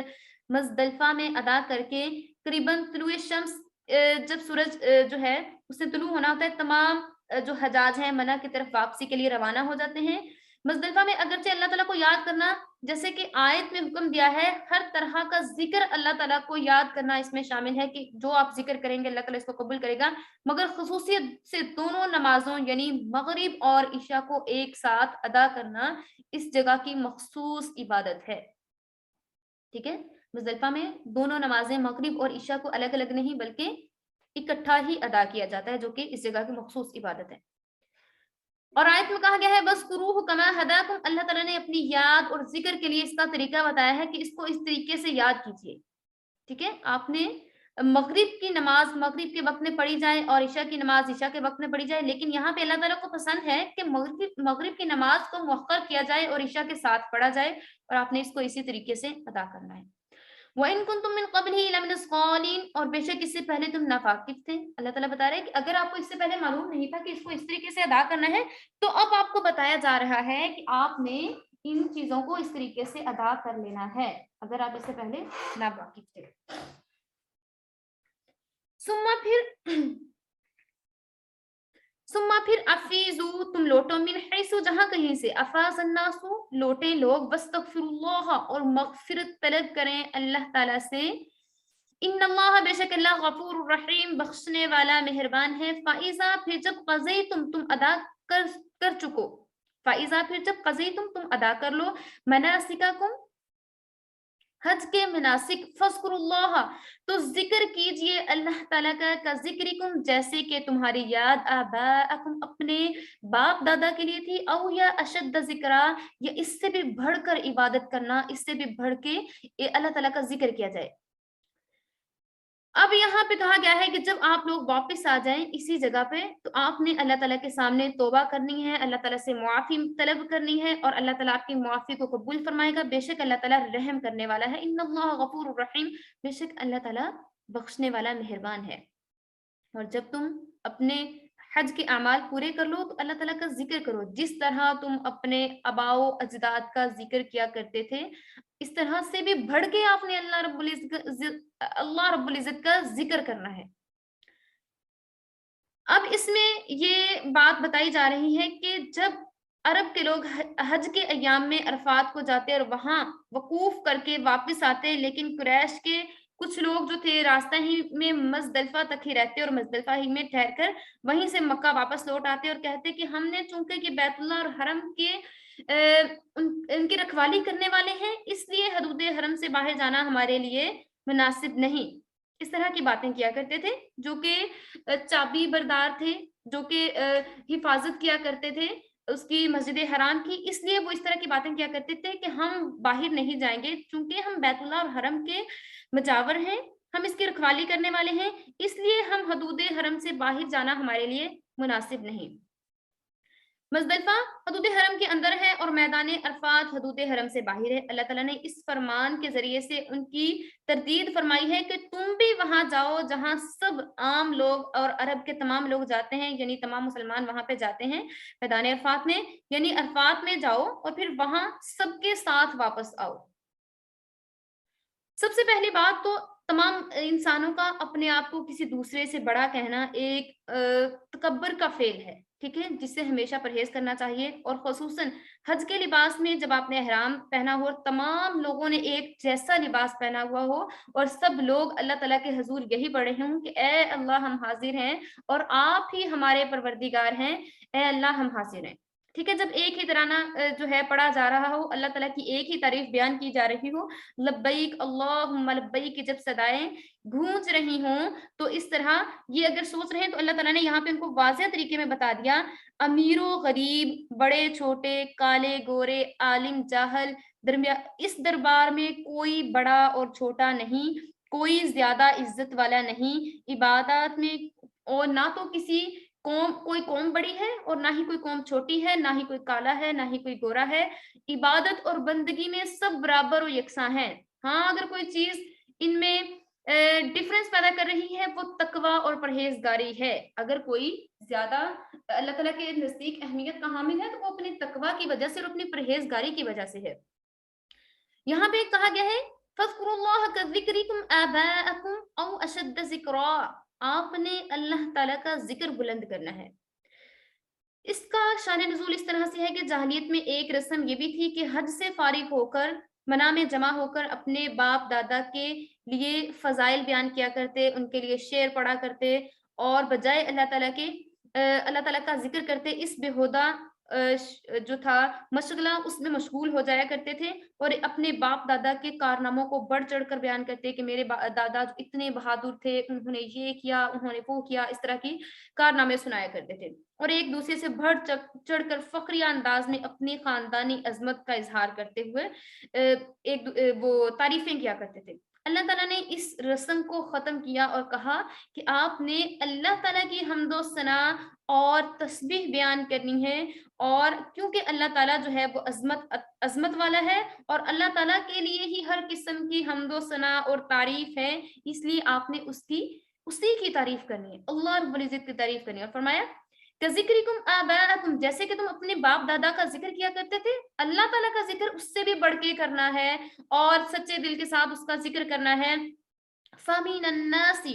Speaker 1: مزدلفہ میں ادا کر کے قریباً طلوع شمس، جب سورج جو ہے اس سے طلوع ہونا ہوتا ہے، تمام جو حجاج ہیں منع کی طرف واپسی کے لیے روانہ ہو جاتے ہیں۔ مزدلفہ میں اگرچہ اللہ تعالیٰ کو یاد کرنا، جیسے کہ آیت میں حکم دیا ہے، ہر طرح کا ذکر اللہ تعالیٰ کو یاد کرنا اس میں شامل ہے، کہ جو آپ ذکر کریں گے اللہ تعالیٰ اس کو قبول کرے گا، مگر خصوصیت سے دونوں نمازوں یعنی مغرب اور عشاء کو ایک ساتھ ادا کرنا اس جگہ کی مخصوص عبادت ہے، ٹھیک ہے۔ مزدلفہ میں دونوں نمازیں مغرب اور عشاء کو الگ الگ نہیں بلکہ اکٹھا ہی ادا کیا جاتا ہے، جو کہ اس جگہ کی مخصوص عبادت ہے۔ اور آیت میں کہا گیا ہے وَذْكُرُوهُ كَمَا هَدَاكُمْ، اللہ تعالیٰ نے اپنی یاد اور ذکر کے لیے اس کا طریقہ بتایا ہے کہ اس کو اس طریقے سے یاد کیجئے، ٹھیک ہے۔ آپ نے مغرب کی نماز مغرب کے وقت میں پڑھی جائے اور عشاء کی نماز عشاء کے وقت میں پڑھی جائے، لیکن یہاں پہ اللہ تعالیٰ کو پسند ہے کہ مغرب کی نماز کو مؤخر کیا جائے اور عشاء کے ساتھ پڑھا جائے، اور آپ نے اس کو اسی طریقے سے ادا کرنا ہے۔ وَإِن كُنتُم مِّن قَبْلِهِ لَمِنَ الضَّالِّينَ، اور بے شک اس سے پہلے تم ناواقف تھے۔ اللہ تعالیٰ بتا رہے ہیں کہ اگر آپ کو اس سے پہلے معلوم نہیں تھا کہ اس کو اس طریقے سے ادا کرنا ہے، تو اب آپ کو بتایا جا رہا ہے کہ آپ نے ان چیزوں کو اس طریقے سے ادا کر لینا ہے، اگر آپ اس سے پہلے ناواقف تھے۔ ثم پھر افیزو تم لوٹو، من حیث جہاں کہیں سے، افاز الناس لوٹے لوگ، واستغفر اللہ اور مغفرت طلب کریں اللہ تعالیٰ سے، ان اللہ بے شک اللہ غفور الرحیم بخشنے والا مہربان ہے۔ فائزہ پھر جب قضیتم تم ادا کر چکو، فائزہ پھر جب قضیتم تم ادا کر لو، مناسککم حج کے مناسک، فذکروا اللہ تو ذکر کیجئے اللہ تعالیٰ کا ذکرکم جیسے کہ تمہاری یاد آباءکم اپنے باپ دادا کے لیے تھی، او یا اشد ذکرا یا اس سے بھی بڑھ کر عبادت کرنا، اس سے بھی بڑھ کے اللہ تعالیٰ کا ذکر کیا جائے۔ اب یہاں پہ کہا گیا ہے کہ جب آپ لوگ واپس آ جائیں اسی جگہ پہ تو آپ نے اللہ تعالیٰ کے سامنے توبہ کرنی ہے، اللہ تعالیٰ سے معافی طلب کرنی ہے، اور اللہ تعالیٰ آپ کی معافی کو قبول فرمائے گا، بے شک اللہ تعالیٰ رحم کرنے والا ہے، ان اللہ غفور الرحیم بے شک اللہ تعالیٰ بخشنے والا مہربان ہے۔ اور جب تم اپنے حج کے اعمال پورے کر لو تو اللہ تعالیٰ کا ذکر کرو، جس طرح تم اپنے آباء و اجداد کا ذکر کیا کرتے تھے، اس طرح سے بھی بڑھ کے آپ نے اللہ رب العزت کا ذکر کرنا ہے۔ اب اس میں یہ بات بتائی جا رہی ہے کہ جب عرب کے لوگ حج کے ایام میں عرفات کو جاتے اور وہاں وقوف کر کے واپس آتے، لیکن قریش کے کچھ لوگ جو تھے راستہ ہی میں مزدلفہ تک ہی رہتے اور مزدلفہ ہی میں ٹھہر کر وہیں سے مکہ واپس لوٹ آتے اور کہتے کہ ہم نے چونکہ کہ بیت اللہ اور حرم کے ان کی رکھوالی کرنے والے ہیں، اس لیے حدود حرم سے باہر جانا ہمارے لیے مناسب نہیں۔ اس طرح کی باتیں کیا کرتے تھے، جو کہ چابی بردار تھے، جو کہ حفاظت کیا کرتے تھے اس کی مسجد حرام کی، اس لیے وہ اس طرح کی باتیں کیا کرتے تھے کہ ہم باہر نہیں جائیں گے، چونکہ ہم بیت اللہ اور حرم کے مجاور ہیں، ہم اس کی رکھوالی کرنے والے ہیں، اس لیے ہم حدود حرم سے باہر جانا ہمارے لیے مناسب نہیں۔ مزدلفہ حدود حرم کے اندر ہے اور میدان عرفات حدود حرم سے باہر ہے۔ اللہ تعالیٰ نے اس فرمان کے ذریعے سے ان کی تردید فرمائی ہے کہ تم بھی وہاں جاؤ جہاں سب عام لوگ اور عرب کے تمام لوگ جاتے ہیں، یعنی تمام مسلمان وہاں پہ جاتے ہیں میدان عرفات میں، یعنی عرفات میں جاؤ اور پھر وہاں سب کے ساتھ واپس آؤ۔ سب سے پہلی بات تو تمام انسانوں کا اپنے آپ کو کسی دوسرے سے بڑا کہنا ایک تکبر کا فعل ہے، ٹھیک ہے، جس سے ہمیشہ پرہیز کرنا چاہیے، اور خصوصاً حج کے لباس میں جب آپ نے احرام پہنا ہو، تمام لوگوں نے ایک جیسا لباس پہنا ہوا ہو اور سب لوگ اللہ تعالیٰ کے حضور یہی پڑھے ہوں کہ اے اللہ ہم حاضر ہیں اور آپ ہی ہمارے پروردگار ہیں، اے اللہ ہم حاضر ہیں، ٹھیک ہے۔ جب ایک ہی ترانہ جو ہے پڑھا جا رہا ہو، اللہ تعالیٰ کی ایک ہی تعریف بیان کی جا رہی ہو، لبیک اللہم لبیک کی جب صدائیں گونج رہی ہوں، تو اس طرح یہ اگر سوچ رہے ہیں تو اللہ تعالیٰ نے یہاں پہ ان کو واضح طریقے میں بتا دیا، امیر و غریب، بڑے چھوٹے، کالے گورے، عالم جاہل، اس دربار میں کوئی بڑا اور چھوٹا نہیں، کوئی زیادہ عزت والا نہیں، عبادات میں، اور نہ تو کسی کوئی قوم بڑی ہے اور نہ ہی کوئی قوم چھوٹی ہے، نہ ہی کوئی کالا ہے نہ ہی کوئی گورا ہے، عبادت اور بندگی میں سب برابر و یکساں ہیں۔ ہاں اگر کوئی چیز ان میں ڈفرنس پیدا کر رہی ہے وہ تقوی اور پرہیزگاری ہے، اگر کوئی زیادہ اللہ تعالیٰ کے نزدیک اہمیت کا حامل ہے تو وہ اپنی تقوی کی وجہ سے اور اپنی پرہیزگاری کی وجہ سے ہے۔ یہاں پہ کہا گیا ہے فَاذْكُرُوا اللَّهَ كَذِكْرِكُمْ آبَاءَكُمْ أَوْ أَشَدَّ ذِكْرًا، آپ نے اللہ تعالیٰ کا ذکر بلند کرنا ہے۔ اس کا شان نزول اس طرح سے ہے کہ جاہلیت میں ایک رسم یہ بھی تھی کہ حج سے فارغ ہو کر منا میں جمع ہو کر اپنے باپ دادا کے لیے فضائل بیان کیا کرتے، ان کے لیے شعر پڑھا کرتے اور بجائے اللہ تعالیٰ کا ذکر کرتے اس بےہودہ جو تھا مشغلہ اس میں مشغول ہو جایا کرتے تھے اور اپنے باپ دادا کے کارناموں کو بڑھ چڑھ کر بیان کرتے کہ میرے دادا اتنے بہادر تھے، انہوں نے یہ کیا، انہوں نے وہ کیا، اس طرح کی کارنامے سنایا کرتے تھے اور ایک دوسرے سے بڑھ چڑھ کر فخریہ انداز میں اپنی خاندانی عظمت کا اظہار کرتے ہوئے وہ تعریفیں کیا کرتے تھے۔ اللہ تعالیٰ نے اس رسم کو ختم کیا اور کہا کہ آپ نے اللہ تعالیٰ کی حمد و ثنا اور تسبیح بیان کرنی ہے، اور کیونکہ اللہ تعالیٰ جو ہے وہ عظمت والا ہے اور اللہ تعالیٰ کے لیے ہی ہر قسم کی حمد و ثنا اور تعریف ہے، اس لیے آپ نے اسی کی تعریف کرنی ہے، اللہ رب العزت کی تعریف کرنی ہے۔ اور فرمایا کذکرکم آباءکم، جیسے کہ تم اپنے باپ دادا کا ذکر کیا کرتے تھے، اللہ تعالیٰ کا ذکر اس سے بھی بڑھ کے کرنا ہے اور سچے دل کے ساتھ اس کا ذکر کرنا ہے۔ فَمِنَ النَّاسِ،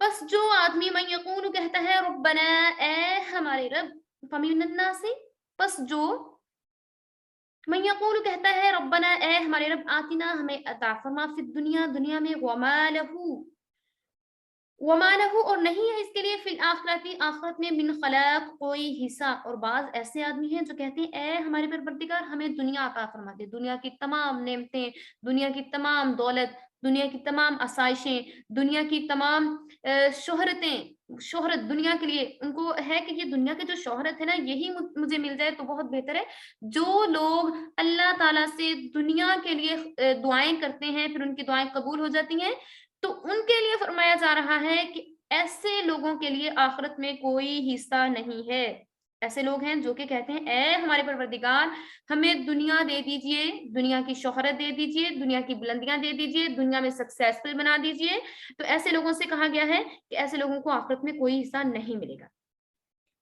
Speaker 1: بس جو آدمی من یقول کہتا ہے ربنا، اے ہمارے رب، فَمِنَ النَّاسِ، بس جو من یقول کہتا ہے ربنا، اے ہمارے رب، آتنا، ہمیں عطا فرما، فی الدنیا، دنیا میں، وما لہو، اور نہیں ہے اس کے لیے، فی الآخرتی، آخرت میں، من خلاق، کوئی حصہ۔ اور بعض ایسے آدمی ہیں جو کہتے ہیں اے ہمارے پروردگار ہمیں دنیا عطا فرما دے، دنیا کی تمام نعمتیں، دنیا کی تمام دولت، دنیا کی تمام آسائشیں، دنیا کی تمام شہرت دنیا کے لیے ان کو ہے کہ یہ دنیا کی جو شہرت ہے نا یہی مجھے مل جائے تو بہت بہتر ہے۔ جو لوگ اللہ تعالیٰ سے دنیا کے لیے دعائیں کرتے ہیں پھر ان کی دعائیں قبول ہو جاتی ہیں، تو ان کے لیے فرمایا جا رہا ہے کہ ایسے لوگوں کے لیے آخرت میں کوئی حصہ نہیں ہے۔ ایسے لوگ ہیں جو کہ کہتے ہیں اے ہمارے پروردگار ہمیں دنیا دے دیجئے، دنیا کی شہرت دے دیجئے، دنیا کی بلندیاں دے دیجئے، دنیا میں سکسیسفل بنا دیجئے، تو ایسے لوگوں سے کہا گیا ہے کہ ایسے لوگوں کو آخرت میں کوئی حصہ نہیں ملے گا۔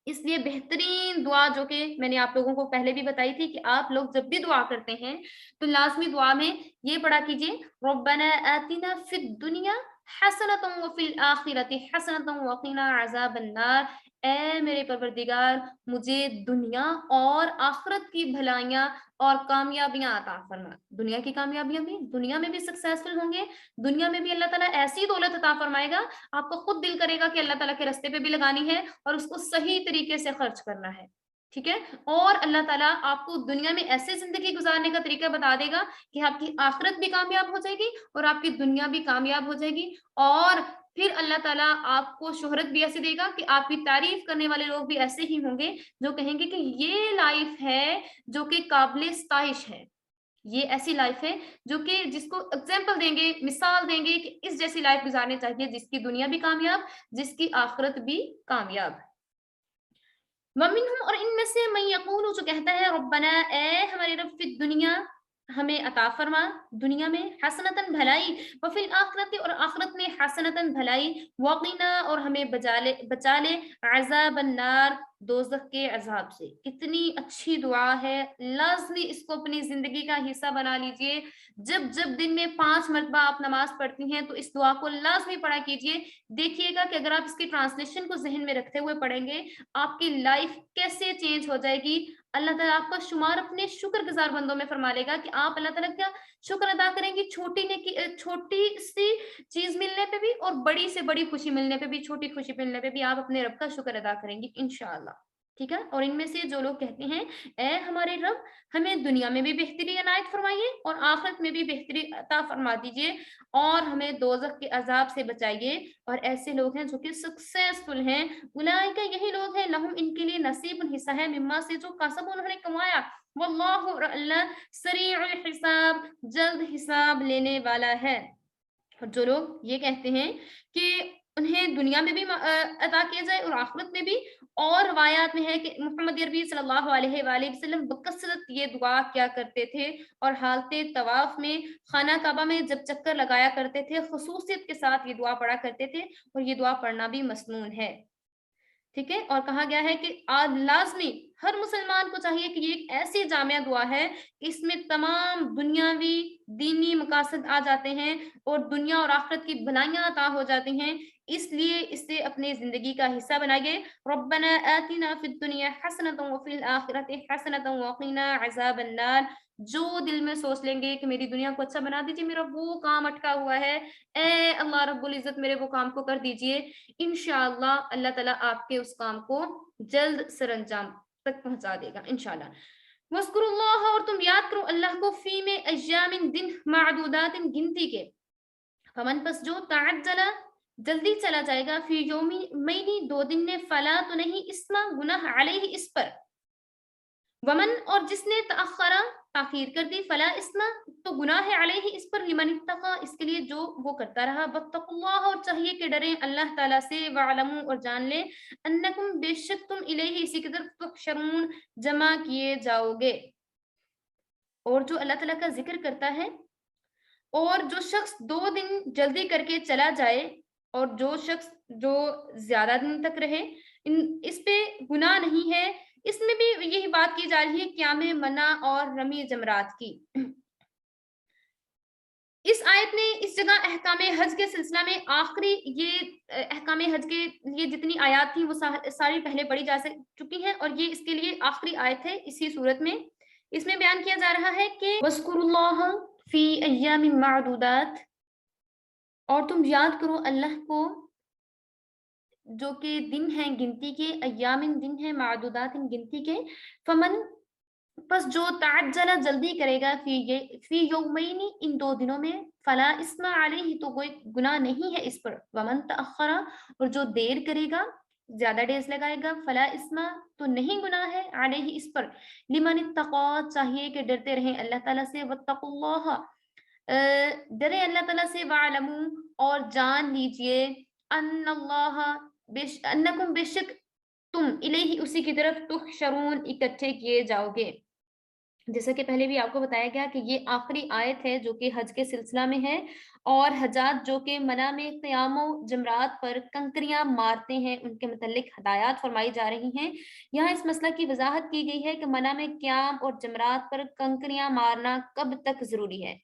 Speaker 1: اس لیے بہترین دعا جو کہ میں نے آپ لوگوں کو پہلے بھی بتائی تھی کہ آپ لوگ جب بھی دعا کرتے ہیں تو لازمی دعا میں یہ پڑھا کیجئے ربنا آتنا فی الدنیا حسنۃ وفی الآخرۃ حسنۃ وقنا عذاب النار، اے میرے پروردگار مجھے دنیا اور آخرت کی بھلائیاں اور کامیابیاں عطا فرما. دنیا کی کامیابیاں بھی, دنیا میں بھی سکسیسفل ہوں گے, دنیا میں بھی اللہ تعالیٰ ایسی دولت عطا فرمائے گا آپ کو خود دل کرے گا کہ اللہ تعالیٰ کے راستے پہ بھی لگانی ہے اور اس کو صحیح طریقے سے خرچ کرنا ہے. ٹھیک ہے, اور اللہ تعالیٰ آپ کو دنیا میں ایسے زندگی گزارنے کا طریقہ بتا دے گا کہ آپ کی آخرت بھی کامیاب ہو جائے گی اور آپ کی دنیا بھی کامیاب ہو جائے گی. اور پھر اللہ تعالیٰ آپ کو شہرت بھی ایسے دے گا کہ آپ کی تعریف کرنے والے لوگ بھی ایسے ہی ہوں گے جو کہیں گے کہ یہ لائف ہے جو کہ قابل ستائش ہے, یہ ایسی لائف ہے جو کہ جس کو ایگزامپل دیں گے, مثال دیں گے کہ اس جیسی لائف گزارنی چاہیے جس کی دنیا بھی کامیاب, جس کی آخرت بھی کامیاب. ومنہم, اور ان میں سے من یقول, جو کہتا ہے ربنا, اے ہمارے رب, فی الدنیا, ہمیں عطا فرما دنیا میں, حسنتاً بھلائی, وفی الآخرت, اور آخرت میں, حسنتاً بھلائی, وقنا, اور ہمیں بچا لے عذاب النار, دوزخ کے عذاب سے. کتنی اچھی دعا ہے, لازمی اس کو اپنی زندگی کا حصہ بنا لیجئے. جب جب دن میں 5 مرتبہ آپ نماز پڑھتی ہیں تو اس دعا کو لازمی پڑھا کیجئے. دیکھیے گا کہ اگر آپ اس کی ٹرانسلیشن کو ذہن میں رکھتے ہوئے پڑھیں گے آپ کی لائف کیسے چینج ہو جائے گی. اللہ تعالیٰ آپ کا شمار اپنے شکر گزار بندوں میں فرما لے گا کہ آپ اللہ تعالیٰ کا شکر ادا کریں گی, چھوٹی سی چیز ملنے پہ بھی اور بڑی سے بڑی خوشی ملنے پہ بھی, چھوٹی خوشی ملنے پہ بھی آپ اپنے رب کا شکر ادا کریں گی انشاءاللہ. ٹھیک ہے, اور ان میں سے جو لوگ کہتے ہیں اے ہمارے رب ہمیں دنیا میں بھی بہتری عنایت فرمائیے اور آخرت میں بھی بہتری عطا فرما دیجیے اور ہمیں دوزخ کے عذاب سے بچائیے, اور ایسے لوگ ہیں جو کہ سکسیسفل ہیں, اولئک, یہی لوگ ہیں, لہم, ان کے لیے, نصیب, حصہ ہے, مما, سے, جو کسب انہوں نے کمایا, واللہ, اور اللہ, سریع الحساب, جلد حساب لینے والا ہے. اور جو لوگ یہ کہتے ہیں کہ انہیں دنیا میں بھی عطا کیا جائے اور آخرت میں بھی, اور روایات میں ہے کہ محمد عربی صلی اللہ علیہ وآلہ وسلم بکثرت یہ دعا کیا کرتے تھے اور حالت طواف میں خانہ کعبہ میں جب چکر لگایا کرتے تھے خصوصیت کے ساتھ یہ دعا پڑھا کرتے تھے, اور یہ دعا پڑھنا بھی مسنون ہے. ٹھیک ہے, اور کہا گیا ہے کہ لازمی ہر مسلمان کو چاہیے کہ یہ ایک ایسی جامع دعا ہے کہ اس میں تمام دنیاوی دینی مقاصد آ جاتے ہیں اور دنیا اور آخرت کی بھلائیاں عطا ہو جاتی ہیں. اس لیے اسے اپنے زندگی کا حصہ بنائیے. ربنا آتنا فی الدنیا حسنۃ وفی الآخرۃ حسنۃ وقنا عذاب النار. جو دل میں سوچ لیں گے کہ میری دنیا کو اچھا بنا دیجیے, میرا وہ کام اٹکا ہوا ہے, اے اللہ رب العزت میرے وہ کام کو کر دیجیے, انشاءاللہ اللہ تعالیٰ آپ کے اس کام کو جلد سر انجام تک پہنچا دے گا انشاءاللہ. وَاذْكُرُوا اللَّهَ, اور تم یاد کرو اللہ کو, فی میں ایام, دن, معدودات, گنتی کے, فمن, پس جو, تعجل, جلدی چلا جائے گا, فی یومین, 2 دن میں, فلا, تو نہیں, اسما, گناہ, علیہ, اس پر, ومن, اور جس نے, تأخرا, تاخیر کر دی, فلا اسما, تو گناہ ہے, علیہ, اس پر, لمن اتقا, اس کے لیے جو وہ کرتا رہا, واتقوا اللہ, اور چاہیے کہ ڈریں اللہ تعالیٰ سے, وعلموا, اور جان لیں, انکم, بے شک تم, الیہ, اسی کی طرف, تحشرون, جمع کیے جاؤ گے. اور جو اللہ تعالیٰ کا ذکر کرتا ہے اور جو شخص 2 دن جلدی کر کے چلا جائے اور جو شخص جو زیادہ دن تک رہے, اس پہ گناہ نہیں ہے. اس میں بھی یہی بات کی جا رہی ہے قیام منع اور رمی جمرات کی. اس آیت میں اس جگہ احکام حج کے سلسلہ میں آخری, یہ احکام حج کے لیے جتنی آیات تھیں وہ ساری پہلے پڑھی جا چکی ہیں اور یہ اس کے لیے آخری آیت ہے اسی صورت میں. اس میں بیان کیا جا رہا ہے کہ وَاذْكُرُوا اللَّهَ فِي أَيَّامٍ مَّعْدُودَاتٍ, اور تم یاد کرو اللہ کو جو کہ دن ہیں گنتی کے, ایامن, دن ہیں, معدودات, گنتی کے, فمن, پس جو, تعجل, جلدی کرے گا, فی یومین, ان 2 دنوں میں, فلا اسم علیہ, تو کوئی گناہ نہیں ہے اس پر, ومن تأخر, اور جو دیر کرے گا, زیادہ ڈیز لگائے گا, فلا اسم, تو نہیں گناہ ہے, علیہ, اس پر, لمن اتقا, چاہیے کہ ڈرتے رہیں اللہ تعالیٰ سے, واتقوا اللہ, ڈرے اللہ تعالیٰ سے, وعلموا, اور جان لیجئے, ان اللہ, انکم, بے شک تم, الیہ, اسی کی طرف, تحشرون, اکٹھے کیے جاؤ گے. جیسا کہ پہلے بھی آپ کو بتایا گیا کہ یہ آخری آیت ہے جو کہ حج کے سلسلہ میں ہے, اور حجاج جو کہ منع میں قیام و جمرات پر کنکریاں مارتے ہیں ان کے متعلق ہدایات فرمائی جا رہی ہیں. یہاں اس مسئلہ کی وضاحت کی گئی ہے کہ منع میں قیام اور جمرات پر کنکریاں مارنا کب تک ضروری ہے.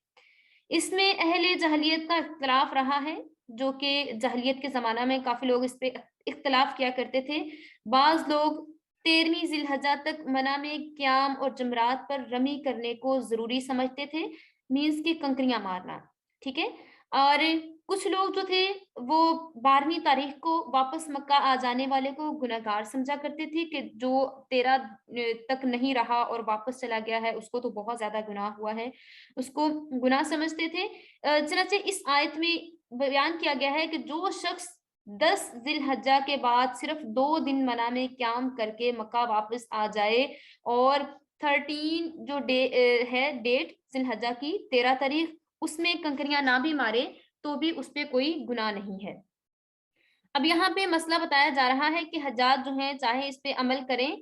Speaker 1: اس میں اہل جہلیت کا اختلاف رہا ہے. جو کہ جاہلیت کے زمانہ میں کافی لوگ اس پہ اختلاف کیا کرتے تھے. بعض لوگ 13ویں ذی الحجہ تک منع میں قیام اور جمرات پر رمی کرنے کو ضروری سمجھتے تھے، مینس کی کنکریاں مارنا. ٹھیک ہے. اور کچھ لوگ جو تھے وہ 12ویں تاریخ کو واپس مکہ آ جانے والے کو گناہگار سمجھا کرتے تھے کہ جو 13 تک نہیں رہا اور واپس چلا گیا ہے اس کو تو بہت زیادہ گناہ ہوا ہے، اس کو گناہ سمجھتے تھے. چنانچہ اس آیت میں بیان کیا گیا ہے کہ جو شخص 10 ذی الحجہ کے بعد صرف 2 دن منع میں قیام کر کے مکہ واپس آ جائے اور 13 جو ہے ڈیٹ ذی الحجہ کی 13 تاریخ اس میں کنکریاں نہ بھی مارے تو بھی اس پہ کوئی گناہ نہیں ہے. اب یہاں پہ مسئلہ بتایا جا رہا ہے کہ حجاج جو ہیں چاہے اس پہ عمل کریں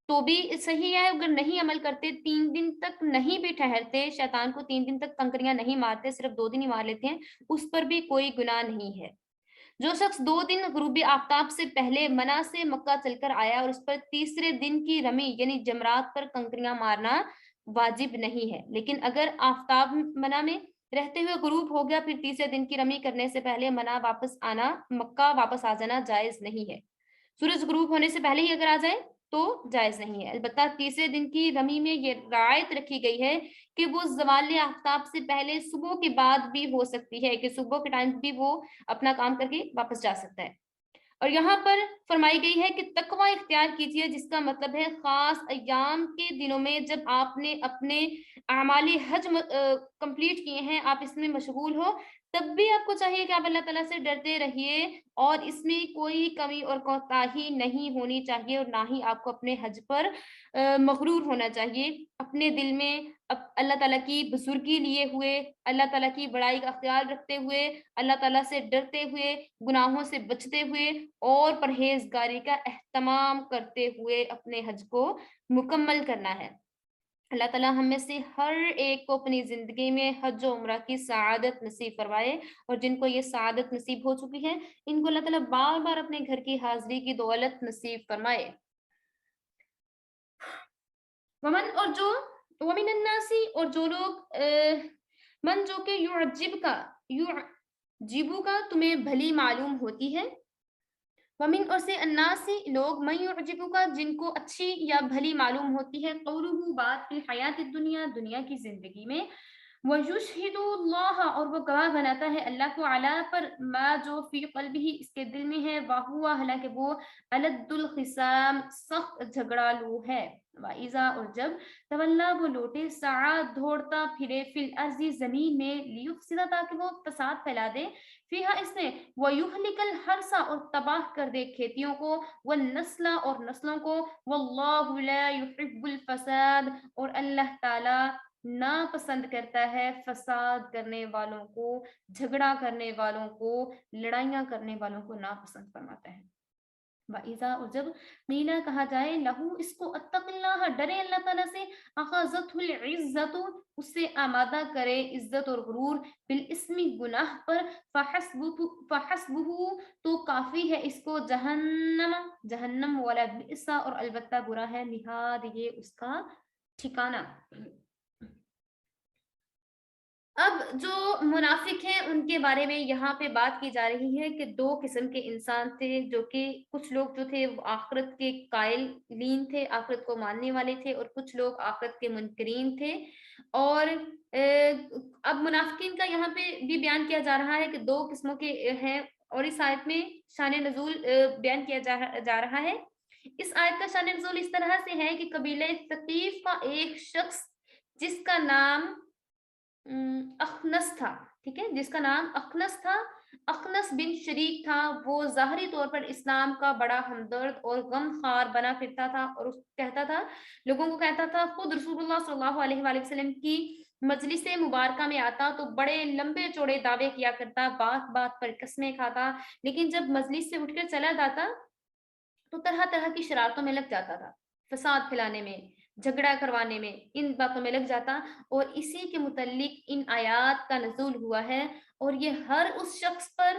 Speaker 1: تو بھی صحیح ہے، اگر نہیں عمل کرتے 3 دن تک نہیں بھی ٹھہرتے، شیطان کو 3 دن تک کنکریاں نہیں مارتے، صرف 2 دن ہی مار لیتے ہیں، اس پر بھی کوئی گناہ نہیں ہے. جو شخص 2 دن غروب آفتاب سے پہلے منع سے مکہ چل کر آیا اور اس پر تیسرے دن کی رمی یعنی جمرات پر کنکریاں مارنا واجب نہیں ہے، لیکن اگر آفتاب منع میں رہتے ہوئے غروب ہو گیا پھر تیسرے دن کی رمی کرنے سے پہلے منع واپس آنا، مکہ واپس آ جانا جائز نہیں ہے. سورج غروب ہونے سے پہلے ہی اگر آ جائے تو جائز نہیں ہے. البتہ تیسرے دن کی رمی میں یہ رعایت رکھی گئی ہے کہ وہ زوال آفتاب سے پہلے صبح کے بعد بھی ہو سکتی ہے، کہ صبح کے ٹائم بھی وہ اپنا کام کر کے واپس جا سکتا ہے. اور یہاں پر فرمائی گئی ہے کہ تقوی اختیار کیجیے، جس کا مطلب ہے خاص ایام کے دنوں میں جب آپ نے اپنے اعمال حج کمپلیٹ کیے ہیں، آپ اس میں مشغول ہو، تب بھی آپ کو چاہیے کہ آپ اللہ تعالیٰ سے ڈرتے رہیے اور اس میں کوئی کمی اور کوتاہی نہیں ہونی چاہیے اور نہ ہی آپ کو اپنے حج پر مغرور ہونا چاہیے. اپنے دل میں اللہ تعالیٰ کی بزرگی لیے ہوئے، اللہ تعالیٰ کی بڑائی کا خیال رکھتے ہوئے، اللہ تعالیٰ سے ڈرتے ہوئے، گناہوں سے بچتے ہوئے اور پرہیزگاری کا اہتمام کرتے ہوئے اپنے حج کو مکمل کرنا ہے. اللہ تعالیٰ ہم میں سے ہر ایک کو اپنی زندگی میں حج و عمرہ کی سعادت نصیب فرمائے، اور جن کو یہ سعادت نصیب ہو چکی ہے ان کو اللہ تعالیٰ بار بار اپنے گھر کی حاضری کی دولت نصیب فرمائے. ومن اور جو ومن الناسی اور جو لوگ من جو کہ یعجب کا تمہیں بھلی معلوم ہوتی ہے، ومن اور سے الناسی لوگ من یعجب کا جن کو اچھی یا بھلی معلوم ہوتی ہے، قولہ بات فی الحیات الدنیا دنیا کی زندگی میں، وَيُشْهِدُ اللَّهَ اور وہ گواہ بناتا ہے اللہ کو علی پر ما جو فی قلبہ اس کے دل میں ہے، وَهُوَ حالانکہ وہ أَلَدُّ الْخِصَامِ سخت جھگڑالو ہے. وَإِذَا اور جب تولا وہ لوٹے سعا دھوڑتا پھرے فی الارض زمین میں، لیفسد تاکہ وہ فساد پھیلا دے، فیہا اس میں، وَيُهْلِكَ الْحَرْثَ اور تباہ کر دے کھیتیوں کو، وَالنَّسْلَ اور نسلوں کو، وَاللَّهُ لَا يُحِبُّ الْفَسَادَ اور اللہ تعالی ناپسند کرتا ہے فساد کرنے والوں کو، جھگڑا کرنے والوں کو، لڑائیاں کرنے والوں کو ناپسند فرماتا ہے. وَإِذَا اور جب قیلا کہا جائے لہو اس کو اتق اللہ ڈرے اللہ تعالیٰ سے، اخذتہ العزت اس سے آمادہ کرے عزت اور غرور، بالاسم گناہ پر، فحسبہ تو کافی ہے اس کو جہنم جہنم، ولا بئس اور البتہ برا ہے مہاد یہ اس کا ٹھکانہ. اب جو منافق ہیں ان کے بارے میں یہاں پہ بات کی جا رہی ہے کہ 2 قسم کے انسان تھے، جو کہ کچھ لوگ جو تھے وہ آخرت کے قائلین تھے، آخرت کو ماننے والے تھے، اور کچھ لوگ آخرت کے منکرین تھے. اور اب منافقین کا یہاں پہ بھی بیان کیا جا رہا ہے کہ 2 قسموں کے ہیں، اور اس آیت میں شان نزول بیان کیا جا رہا ہے. اس آیت کا شان نزول اس طرح سے ہے کہ قبیلہ ثقیف کا ایک شخص جس کا نام اخنس تھا، ٹھیک ہے، جس کا نام اخنس تھا، اخنس بن شریک تھا، وہ ظاہری طور پر اسلام کا بڑا ہمدرد اور غم خار بنا پھرتا تھا، اور کہتا تھا، لوگوں کو کہتا تھا، خود رسول اللہ صلی اللہ علیہ وآلہ وسلم کی مجلس مبارکہ میں آتا تو بڑے لمبے چوڑے دعوے کیا کرتا، بات بات پر قسمیں کھاتا، لیکن جب مجلس سے اٹھ کر چلا جاتا تو طرح طرح کی شرارتوں میں لگ جاتا تھا، فساد پھیلانے میں، جھگڑا کروانے میں، ان باتوں میں لگ جاتا، اور اسی کے متعلق ان آیات کا نزول ہوا ہے. اور یہ ہر اس شخص پر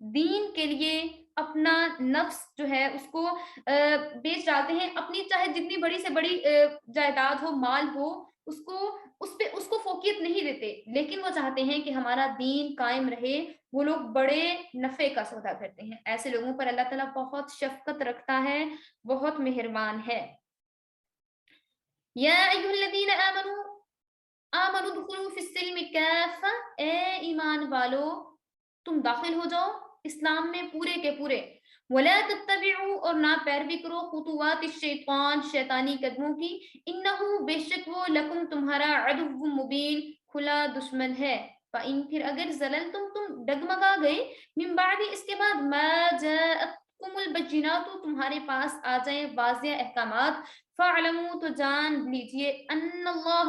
Speaker 1: دین کے لیے اپنا نفس جو ہے اس کو بیچ ڈالتے ہیں، اپنی چاہے جتنی بڑی سے بڑی جائیداد ہو، مال ہو، اس کو فوقیت نہیں دیتے، لیکن وہ چاہتے ہیں کہ ہمارا دین قائم رہے، وہ لوگ بڑے نفع کا سودا کرتے ہیں۔ ایسے لوگوں پر اللہ تعالیٰ بہت شفقت رکھتا ہے، بہت مہربان ہے۔ یا ایھا الذین آمنوا ادخلوا فی السلم کافہ، اے ایمان والو تم داخل ہو جاؤ اسلام میں پورے کے پورے۔ ولا تتبعوا، اور نہ پیروی کرو، خطوات الشیطان، شیطانی قدموں کی، انہ بے شک وہ لکم تمہارا عدو مبین، کھلا دشمن ہے۔ فإن، پھر اگر تم ڈگمگا گئے، من بعد، اس کے بعد، ما جاءتکم البینات، تمہارے پاس آ جائیں واضح احکامات، فاعلموا، تو جان لیجئے، ان اللہ،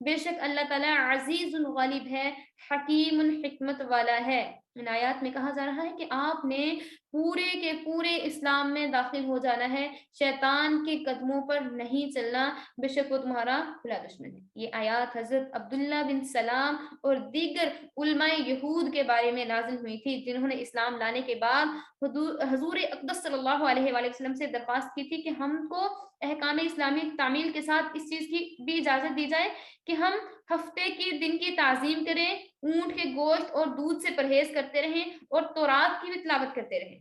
Speaker 1: بے شک اللہ تعالی، عزیز غالب ہے، حکیم حکمت والا ہے۔ ان آیات میں کہا جا رہا ہے کہ آپ نے پورے کے پورے اسلام میں داخل ہو جانا ہے، شیطان کے قدموں پر نہیں چلنا، بے شک وہ تمہارا کھلا دشمن ہے۔ یہ آیات حضرت عبداللہ بن سلام اور دیگر علماء یہود کے بارے میں نازل ہوئی تھی، جنہوں نے اسلام لانے کے بعد حضور اقدس صلی اللہ علیہ وآلہ وسلم سے درخواست کی تھی کہ ہم کو احکام اسلامی تعمیل کے ساتھ اس چیز کی بھی اجازت دی جائے کہ ہم ہفتے کے دن کی تعظیم کریں، اونٹ کے گوشت اور دودھ سے پرہیز کرتے رہیں، اور تورات کی بھی تلاوت کرتے رہیں۔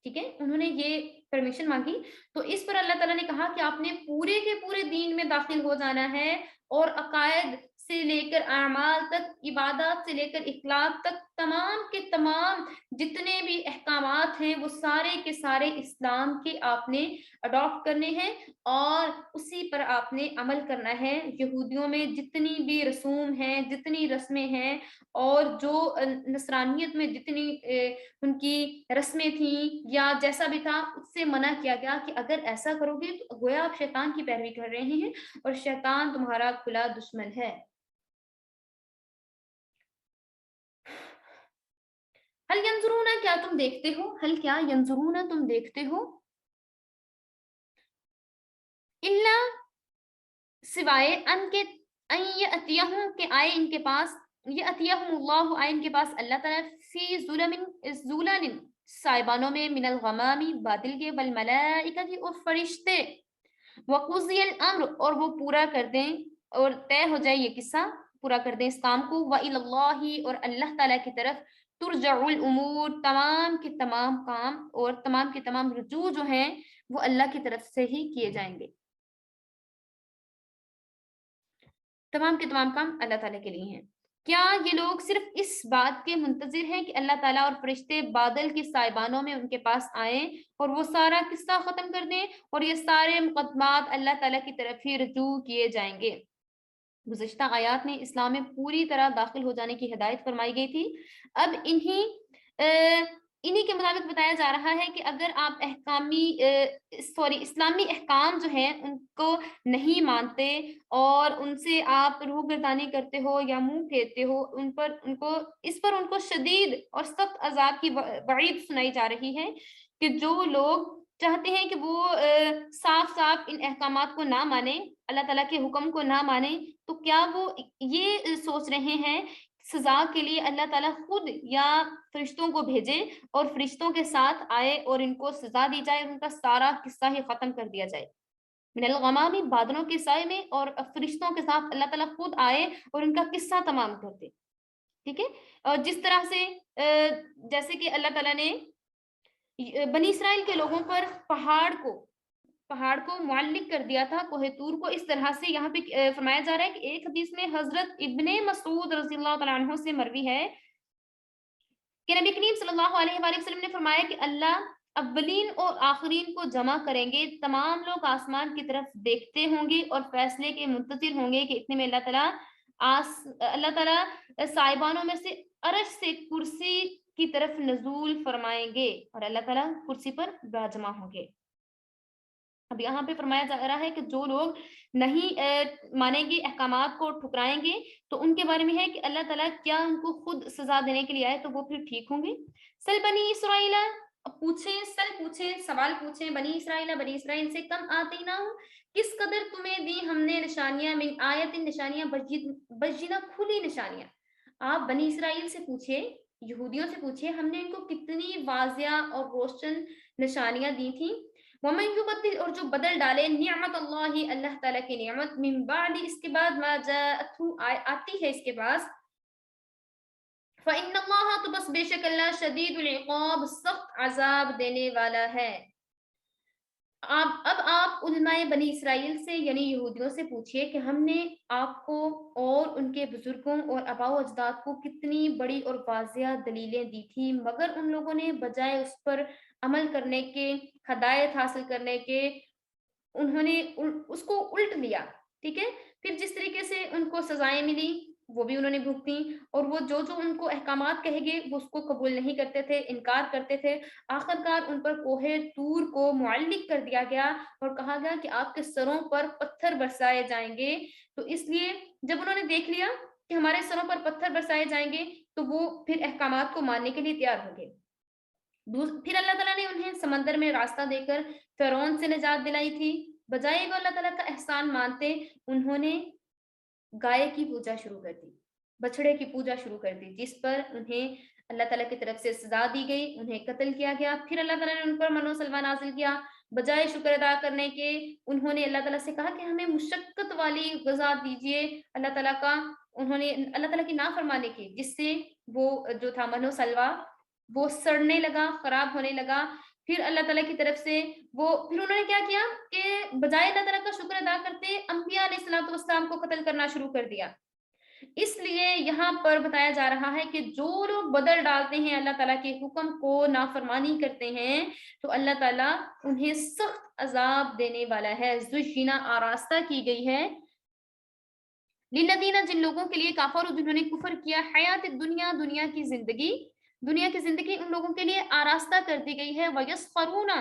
Speaker 1: ٹھیک ہے، انہوں نے یہ پرمیشن مانگی، تو اس پر اللہ تعالیٰ نے کہا کہ آپ نے پورے کے پورے دین میں داخل ہو جانا ہے، اور عقائد سے لے کر اعمال تک، عبادات سے لے کر اخلاق تک، تمام کے تمام جتنے بھی احکامات ہیں وہ سارے کے سارے اسلام کے آپ نے اڈاپٹ کرنے ہیں، اور اسی پر آپ نے عمل کرنا ہے۔ یہودیوں میں جتنی بھی رسوم ہیں، جتنی رسمیں ہیں، اور جو نصرانیت میں جتنی ان کی رسمیں تھیں یا جیسا بھی تھا، اس سے منع کیا گیا کہ اگر ایسا کرو گے تو گویا آپ شیطان کی پیروی کر رہے ہیں، اور شیطان تمہارا کھلا دشمن ہے۔ حل ینظرون، کیا تم دیکھتے ہو، حل کیا ینظرون تم دیکھتے ہو، الا، سوائے، ان کے، ان یاتیہم، کہ آئے ان کے پاس، یاتیہم اللہ، آئے ان کے پاس اللہ تعالیٰ، فی ظلل، سائبانوں میں، من الغمام، بادل کے، والملائکۃ، اور فرشتے، وقضی الامر، اور وہ پورا کر دیں، اور طے ہو جائے یہ قصہ، پورا کر دیں اس کام کو، وإلی اللہ، اور اللہ تعالیٰ کی طرف، ترجع الامور، تمام کے تمام کام اور تمام کے تمام رجوع جو ہیں وہ اللہ کی طرف سے ہی کیے جائیں گے، تمام کے تمام کام اللہ تعالیٰ کے لیے ہیں۔ کیا یہ لوگ صرف اس بات کے منتظر ہیں کہ اللہ تعالیٰ اور فرشتے بادل کے سائبانوں میں ان کے پاس آئیں اور وہ سارا قصہ ختم کر دیں، اور یہ سارے مقدمات اللہ تعالیٰ کی طرف ہی رجوع کیے جائیں گے؟ گزشتہ آیات میں اسلام میں پوری طرح داخل ہو جانے کی ہدایت فرمائی گئی تھی، اب انہی کے مطابق بتایا جا رہا ہے کہ اگر آپ اسلامی احکام جو ہیں ان کو نہیں مانتے، اور ان سے آپ روگردانی کرتے ہو یا منہ پھیرتے ہو، اس پر ان کو شدید اور سخت عذاب کی وعید سنائی جا رہی ہے، کہ جو لوگ چاہتے ہیں کہ وہ صاف صاف ان احکامات کو نہ مانیں، اللہ تعالیٰ کے حکم کو نہ مانیں، تو کیا وہ یہ سوچ رہے ہیں سزا کے لیے اللہ تعالیٰ خود یا فرشتوں کو بھیجے، اور فرشتوں کے ساتھ آئے اور ان کو سزا دی جائے، ان کا سارا قصہ ہی ختم کر دیا جائے؟ من الغمام، بادلوں کے سائے میں، اور فرشتوں کے ساتھ اللہ تعالیٰ خود آئے اور ان کا قصہ تمام کر دے۔ ٹھیک ہے، اور جس طرح سے جیسے کہ اللہ تعالیٰ نے بنی اسرائیل کے لوگوں پر پہاڑ کو معلق کر دیا تھا، کوہ طور کو، اس طرح سے یہاں پہ فرمایا جا رہا ہے کہ ایک حدیث میں حضرت ابن مسعود رضی اللہ تعالیٰ عنہ سے مروی ہے کہ نبی کریم صلی اللہ علیہ وآلہ وسلم نے فرمایا کہ اللہ اولین اور آخرین کو جمع کریں گے، تمام لوگ آسمان کی طرف دیکھتے ہوں گے اور فیصلے کے منتظر ہوں گے کہ اتنے میں اللہ تعالیٰ صاحبانوں میں سے عرش سے کرسی کی طرف نزول فرمائیں گے، اور اللہ تعالیٰ کرسی پر براجما ہوں گے۔ اب یہاں پہ فرمایا جا رہا ہے کہ جو لوگ نہیں مانیں گے، احکامات کو ٹھکرائیں گے، تو ان کے بارے میں ہے کہ اللہ تعالیٰ کیا ان کو خود سزا دینے کے لیے آئے تو وہ پھر ٹھیک ہوں گے؟ بنی اسرائیل، سوال پوچھیں بنی اسرائیل سے، کم آتی نہ ہوں، کس قدر تمہیں دی ہم نے نشانیاں، نشانیاں بجینہ، کھلی نشانیاں۔ آپ بنی اسرائیل سے پوچھیں یہودیوں سے پوچھیے ہم نے ان کو کتنی واضح اور روشن نشانیاں دی تھیں. وَمَن يُبَدِّلْ اور جو بدل ڈالے نعمت اللہ اللہ تعالیٰ کی نعمت من بعد اس کے بعد ما جاءته آتی ہے اس کے پاس فَإِنَّ اللَّهَ تو بس بے شک اللہ شدید العقاب سخت عذاب دینے والا ہے. اب آپ علماء بنی اسرائیل سے یعنی یہودیوں سے پوچھئے کہ ہم نے آپ کو اور ان کے بزرگوں اور آباء و اجداد کو کتنی بڑی اور واضح دلیلیں دی تھی مگر ان لوگوں نے بجائے اس پر عمل کرنے کے ہدایت حاصل کرنے کے انہوں نے اس کو الٹ لیا. ٹھیک ہے. پھر جس طریقے سے ان کو سزائیں ملی وہ بھی انہوں نے بھگتی اور وہ جو ان کو احکامات کہے گے وہ اس کو قبول نہیں کرتے تھے انکار کرتے تھے. آخرکار ان پر کوہ طور کو معلق کر دیا گیا اور کہا گیا کہ آپ کے سروں پر پتھر برسائے جائیں گے. تو اس لیے جب انہوں نے دیکھ لیا کہ ہمارے سروں پر پتھر برسائے جائیں گے تو وہ پھر احکامات کو ماننے کے لیے تیار ہو گئے. پھر اللہ تعالیٰ نے انہیں سمندر میں راستہ دے کر فرعون سے نجات دلائی تھی. بجائے وہ اللہ تعالیٰ کا احسان مانتے انہوں نے گائے کی پوجا شروع کر دی بچڑے کی پوجا شروع کر دی جس پر انہیں اللہ تعالیٰ کی طرف سے سزا دی گئی انہیں قتل کیا گیا. پھر اللہ تعالیٰ نے ان پر من و سلوہ نازل کیا. بجائے شکر ادا کرنے کے انہوں نے اللہ تعالیٰ سے کہا کہ ہمیں مشقت والی غذا دیجیے. اللہ تعالیٰ کا انہوں نے اللہ تعالیٰ کی نافرمانی کی جس سے وہ جو تھا من و سلوہ وہ سڑنے لگا خراب ہونے لگا. پھر اللہ تعالیٰ کی طرف سے پھر انہوں نے کیا کیا کہ بجائے اللہ تعالیٰ کا شکر ادا کرتے انبیاء علیہ الصلوۃ والسلام کو قتل کرنا شروع کر دیا. اس لیے یہاں پر بتایا جا رہا ہے کہ جو لوگ بدل ڈالتے ہیں اللہ تعالیٰ کے حکم کو نافرمانی کرتے ہیں تو اللہ تعالیٰ انہیں سخت عذاب دینے والا ہے. زُجِّنَ آراستہ کی گئی ہے للذین جن لوگوں کے لیے کافر جنہوں نے کفر کیا حیات دنیا دنیا کی زندگی ان لوگوں کے لیے آراستہ کر دی گئی ہے. وَيَسْخَرُونَ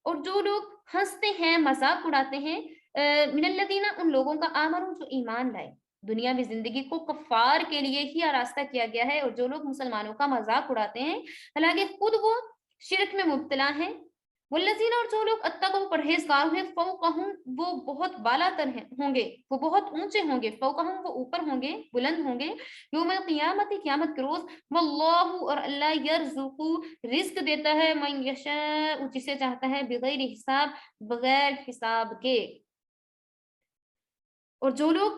Speaker 1: اور جو لوگ ہنستے ہیں مذاق اڑاتے ہیں من الذین ان لوگوں کا آمنوا جو ایمان لائے. دنیاوی زندگی کو کفار کے لیے ہی آراستہ کیا گیا ہے اور جو لوگ مسلمانوں کا مذاق اڑاتے ہیں حالانکہ خود وہ شرک میں مبتلا ہیں. والذین اور جو لوگ اتقوا پرہیزگار ہیں فوقہم وہ بہت بالا تر ہوں گے وہ بہت اونچے ہوں گے. فوقہم وہ اوپر ہوں گے بلند ہوں گے یوم القیامت قیامت کے روز. واللہ اور اللہ یرزق رزق دیتا ہے من یشاء جسے چاہتا ہے بغیر حساب بغیر حساب کے. اور جو لوگ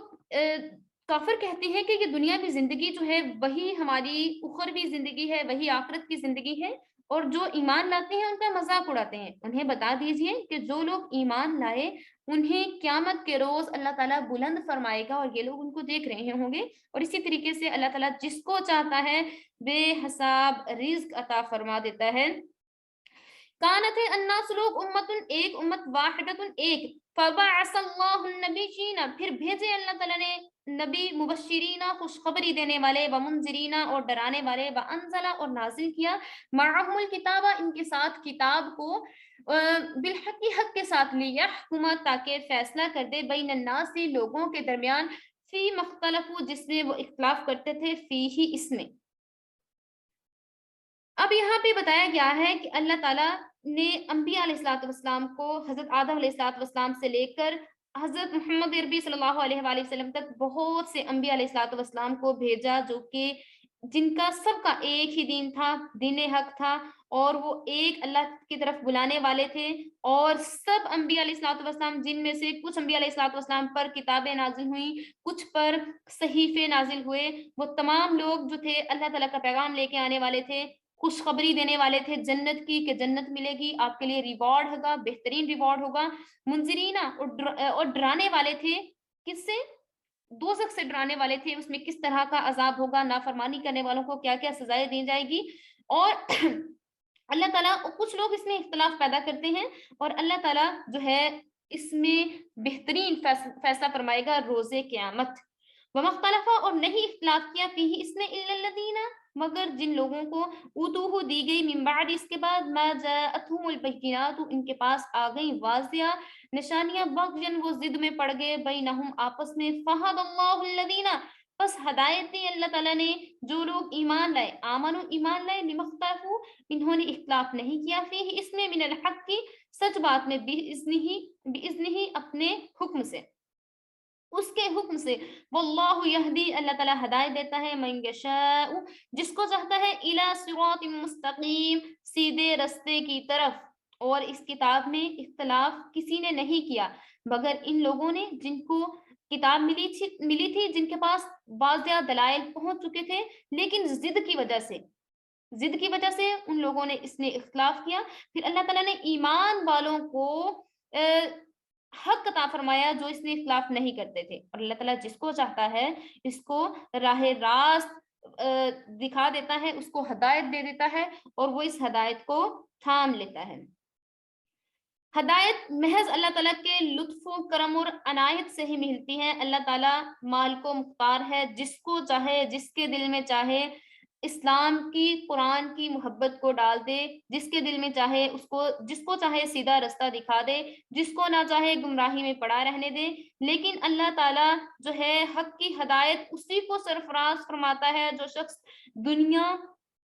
Speaker 1: کافر کہتے ہیں کہ یہ دنیا کی زندگی جو ہے وہی ہماری اخروی زندگی ہے وہی آخرت کی زندگی ہے اور جو ایمان لاتے ہیں ان کا مذاق اڑاتے ہیں انہیں بتا دیجئے کہ جو لوگ ایمان لائے انہیں قیامت کے روز اللہ تعالیٰ بلند فرمائے گا اور یہ لوگ ان کو دیکھ رہے ہوں گے. اور اسی طریقے سے اللہ تعالیٰ جس کو چاہتا ہے بے حساب رزق عطا فرما دیتا ہے. کانت الناس لوگ امتن ایک امت واحدتن ایک فبعث اللہ النبیین پھر بھیجے اللہ تعالیٰ نے نبی مبشرین خوشخبری دینے والے ومنذرین اور ڈرانے والے وانزل اور نازل کیا معهم الکتاب ان کے ساتھ کتاب کو بالحق حق کے ساتھ لیحکم تاکہ فیصلہ کر دے بین الناس لوگوں کے درمیان فی مختلف جس میں وہ اختلاف کرتے تھے فی ہی اس میں. اب یہاں پہ بتایا گیا ہے کہ اللہ تعالیٰ نے انبیاء علیہ الصلوۃ والسلام کو حضرت آدم علیہ الصلوۃ والسلام سے لے کر حضرت محمد عربی صلی اللہ علیہ وآلہ وسلم تک بہت سے انبیاء علیہ الصلوۃ والسلام کو بھیجا جو کہ جن کا سب کا ایک ہی دین تھا دین حق تھا اور وہ ایک اللہ کی طرف بلانے والے تھے. اور سب انبیاء علیہ الصلوۃ والسلام جن میں سے کچھ انبیاء علیہ الصلوۃ والسلام پر کتابیں نازل ہوئیں کچھ پر صحیفے نازل ہوئے وہ تمام لوگ جو تھے اللہ تعالیٰ کا پیغام لے کے آنے والے تھے خوشخبری دینے والے تھے جنت کی کہ جنت ملے گی آپ کے لیے ریوارڈ ہوگا بہترین ریوارڈ ہوگا. منذرین اور ڈرانے والے تھے کس سے دوزخ سے ڈرانے والے تھے اس میں کس طرح کا عذاب ہوگا نافرمانی کرنے والوں کو کیا کیا سزائیں دی جائے گی. اور اللہ تعالیٰ کچھ لوگ اس میں اختلاف پیدا کرتے ہیں اور اللہ تعالیٰ جو ہے اس میں بہترین فیصلہ فرمائے گا روز قیامت. ومختلف اور نہیں اختلاف کیا فیہ اس میں الا الذین مگر جن لوگوں کو اوتوہ دی گئی من بعد اس کے بعد ما جاءتهم البینات ان کے پاس آ گئی واضح نشانیاں بغین وہ ضد میں پڑ گئے بینہم آپس میں فہد اللہ الذین بس ہدایت دی اللہ تعالیٰ نے جو لوگ ایمان لائے آمنوا ایمان لائے لمختلفوا انہوں نے اختلاف نہیں کیا فیہ اس میں من الحق کی سچ بات میں باذنہ اپنے حکم سے. اس کے حکم سے، واللہ یہدی، اللہ تعالیٰ ہدایت دیتا ہے، من یشاء، جس کو چاہتا ہے، الی صراط مستقیم، سیدھے رستے کی طرف۔ اور اس کتاب میں اختلاف کسی نے نہیں کیا مگر ان لوگوں نے جن کو کتاب ملی تھی، جن کے پاس واضح دلائل پہنچ چکے تھے، لیکن ضد کی وجہ سے ان لوگوں نے اس نے اختلاف کیا۔ پھر اللہ تعالیٰ نے ایمان والوں کو حق عطا فرمایا جو اس نے اختلاف نہیں کرتے تھے، اور اللہ تعالیٰ جس کو چاہتا ہے اس کو راہ راست دکھا دیتا ہے، اس کو ہدایت دے دیتا ہے، اور وہ اس ہدایت کو تھام لیتا ہے۔ ہدایت محض اللہ تعالیٰ کے لطف و کرم اور عنایت سے ہی ملتی ہے۔ اللہ تعالیٰ مال کو مختار ہے، جس کو چاہے، جس کے دل میں چاہے اسلام کی، قرآن کی محبت کو ڈال دے، جس کے دل میں چاہے اس کو، جس کو چاہے سیدھا رستہ دکھا دے، جس کو نہ چاہے گمراہی میں پڑا رہنے دے۔ لیکن اللہ تعالیٰ جو ہے حق کی ہدایت اسی کو سرفراز فرماتا ہے جو شخص دنیا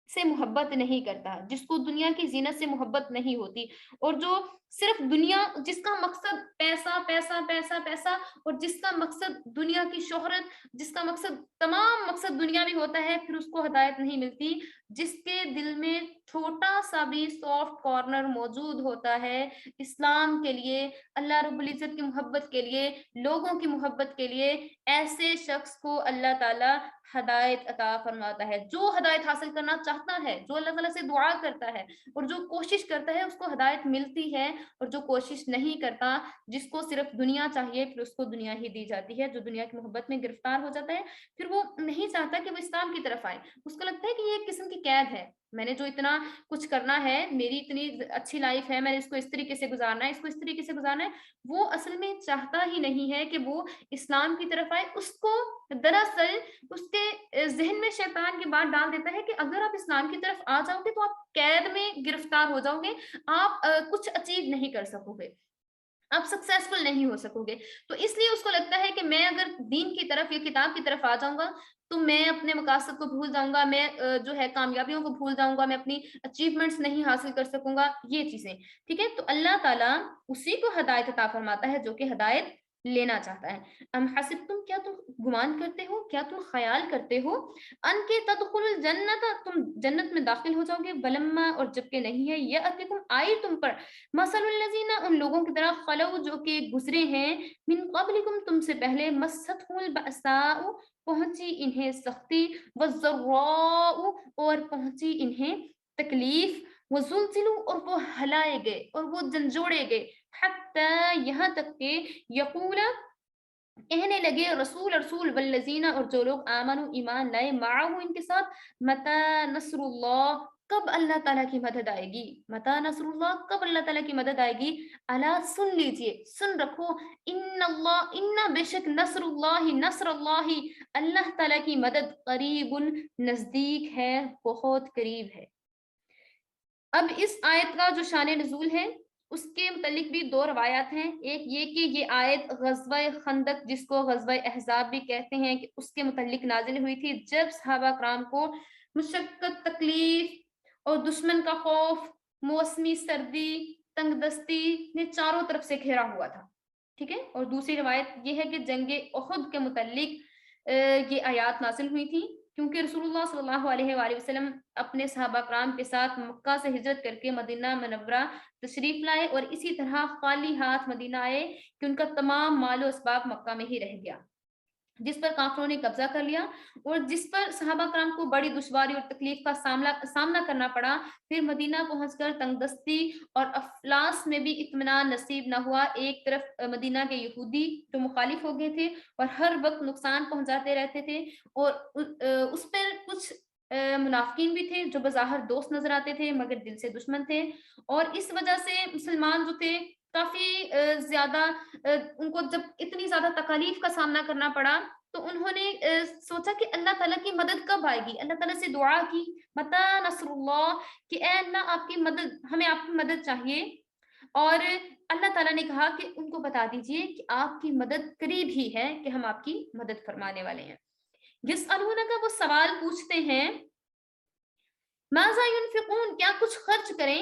Speaker 1: سے محبت نہیں کرتا، جس کو دنیا کی زینت سے محبت نہیں ہوتی، اور جو صرف دنیا، جس کا مقصد پیسہ پیسہ پیسہ پیسہ، اور جس کا مقصد دنیا کی شہرت، جس کا مقصد تمام مقصد دنیا بھی ہوتا ہے، پھر اس کو ہدایت نہیں ملتی۔ جس کے دل میں چھوٹا سا بھی سافٹ کارنر موجود ہوتا ہے اسلام کے لیے، اللہ رب العزت کی محبت کے لیے، لوگوں کی محبت کے لیے، ایسے شخص کو اللہ تعالی ہدایت عطا فرماتا ہے۔ جو ہدایت حاصل کرنا چاہتا ہے، جو اللہ تعالیٰ سے دعا کرتا ہے اور جو کوشش کرتا ہے، اس کو ہدایت ملتی ہے، اور جو کوشش نہیں کرتا، جس کو صرف دنیا چاہیے، پھر اس کو دنیا ہی دی جاتی ہے۔ جو دنیا کی محبت میں گرفتار ہو جاتا ہے، پھر وہ نہیں چاہتا کہ وہ اسلام کی طرف آئے، اس کو لگتا ہے کہ یہ ایک قسم کی قید ہے، میں نے جو اتنا کچھ کرنا ہے، میری اتنی اچھی لائف ہے، میں نے اس کو اس طریقے سے گزارنا ہے، اس کو اس طریقے سے گزارنا ہے۔ وہ اصل میں چاہتا ہی نہیں ہے کہ وہ اسلام کی طرف آئے۔ اس کو دراصل اس کے ذہن میں شیطان کی بات ڈال دیتا ہے کہ اگر آپ اسلام کی طرف آ جاؤ گے تو آپ قید میں گرفتار ہو جاؤ گے، آپ کچھ اچیو نہیں کر سکو گے، آپ سکسیسفل نہیں ہو سکو گے۔ تو اس لیے اس کو لگتا ہے کہ میں اگر دین کی طرف یا کتاب کی طرف آ جاؤں گا تو میں اپنے مقاصد کو بھول جاؤں گا، میں جو ہے کامیابیوں کو بھول جاؤں گا، میں اپنی اچیومنٹس نہیں حاصل کر سکوں گا، یہ چیزیں، ٹھیک ہے۔ تو اللہ تعالیٰ اسی کو ہدایت عطا فرماتا ہے جو کہ ہدایت لینا چاہتا ہے۔ ام حسبتم، کیا تم گمان کرتے ہو، کیا تم خیال کرتے ہو، ان کے تدخل الجنت، تم جنت میں داخل ہو جاؤ گے، ولما، اور جبکہ نہیں ہے، یاتکم، آئی تم پر، مثل الذین، ان لوگوں کی طرح، خلو، جو کہ گزرے ہیں، من قبلکم، تم سے پہلے، مستھم البأساء، پہنچی انہیں سختی، والضراء، اور پہنچی انہیں تکلیف، وزلزلوا، اور وہ ہلائے گئے اور وہ جھنجھوڑے گئے، حتی، یہاں تک کہ، یقول، کہنے لگے، رسول والذین، اور جو لوگ، آمنوا، ایمان لائے، معاہو، ان کے ساتھ، متی نصر اللہ، کب اللہ تعالیٰ کی مدد آئے گی، متی نصر اللہ، کب اللہ تعالیٰ کی مدد آئے گی، الا، سن لیجئے، سن رکھو، ان اللہ، ان، بے شک، نصر اللہ، نصر اللہ، اللہ تعالیٰ کی مدد، قریب، نزدیک ہے، بہت قریب ہے۔ اب اس آیت کا جو شان نزول ہے اس کے متعلق بھی دو روایات ہیں۔ ایک یہ کہ یہ آیت غزوہ خندق، جس کو غزوہ احزاب بھی کہتے ہیں، کہ اس کے متعلق نازل ہوئی تھی، جب صحابہ کرام کو مشقت، تکلیف اور دشمن کا خوف، موسمی سردی، تنگ دستی نے چاروں طرف سے گھیرا ہوا تھا، ٹھیک ہے۔ اور دوسری روایت یہ ہے کہ جنگ احد کے متعلق یہ آیات نازل ہوئی تھی، کیونکہ رسول اللہ صلی اللہ علیہ وآلہ وسلم اپنے صحابہ کرام کے ساتھ مکہ سے ہجرت کر کے مدینہ منورہ تشریف لائے، اور اسی طرح خالی ہاتھ مدینہ آئے کہ ان کا تمام مال و اسباب مکہ میں ہی رہ گیا، جس پر کافروں نے قبضہ کر لیا، اور جس پر صحابہ کرام کو بڑی دشواری اور تکلیف کا سامنا کرنا پڑا۔ پھر مدینہ پہنچ کر تنگ دستی اور افلاس میں بھی اطمینان نصیب نہ ہوا۔ ایک طرف مدینہ کے یہودی جو مخالف ہو گئے تھے اور ہر وقت نقصان پہنچاتے رہتے تھے، اور اس پر کچھ منافقین بھی تھے جو بظاہر دوست نظر آتے تھے مگر دل سے دشمن تھے، اور اس وجہ سے مسلمان جو تھے کافی زیادہ، ان کو جب اتنی زیادہ تکالیف کا سامنا کرنا پڑا تو انہوں نے سوچا کہ اللہ تعالیٰ کی مدد کب آئے گی، اللہ تعالیٰ سے دعا کی، متی نصر اللہ، کہ اے اللہ آپ کی مدد، ہمیں آپ کی مدد چاہیے، اور اللہ تعالیٰ نے کہا کہ ان کو بتا دیجئے کہ آپ کی مدد قریب ہی ہے، کہ ہم آپ کی مدد فرمانے والے ہیں۔ یسألونک، وہ سوال پوچھتے ہیں، ماذا ينفقون، کیا کچھ خرچ کریں،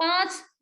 Speaker 1: 5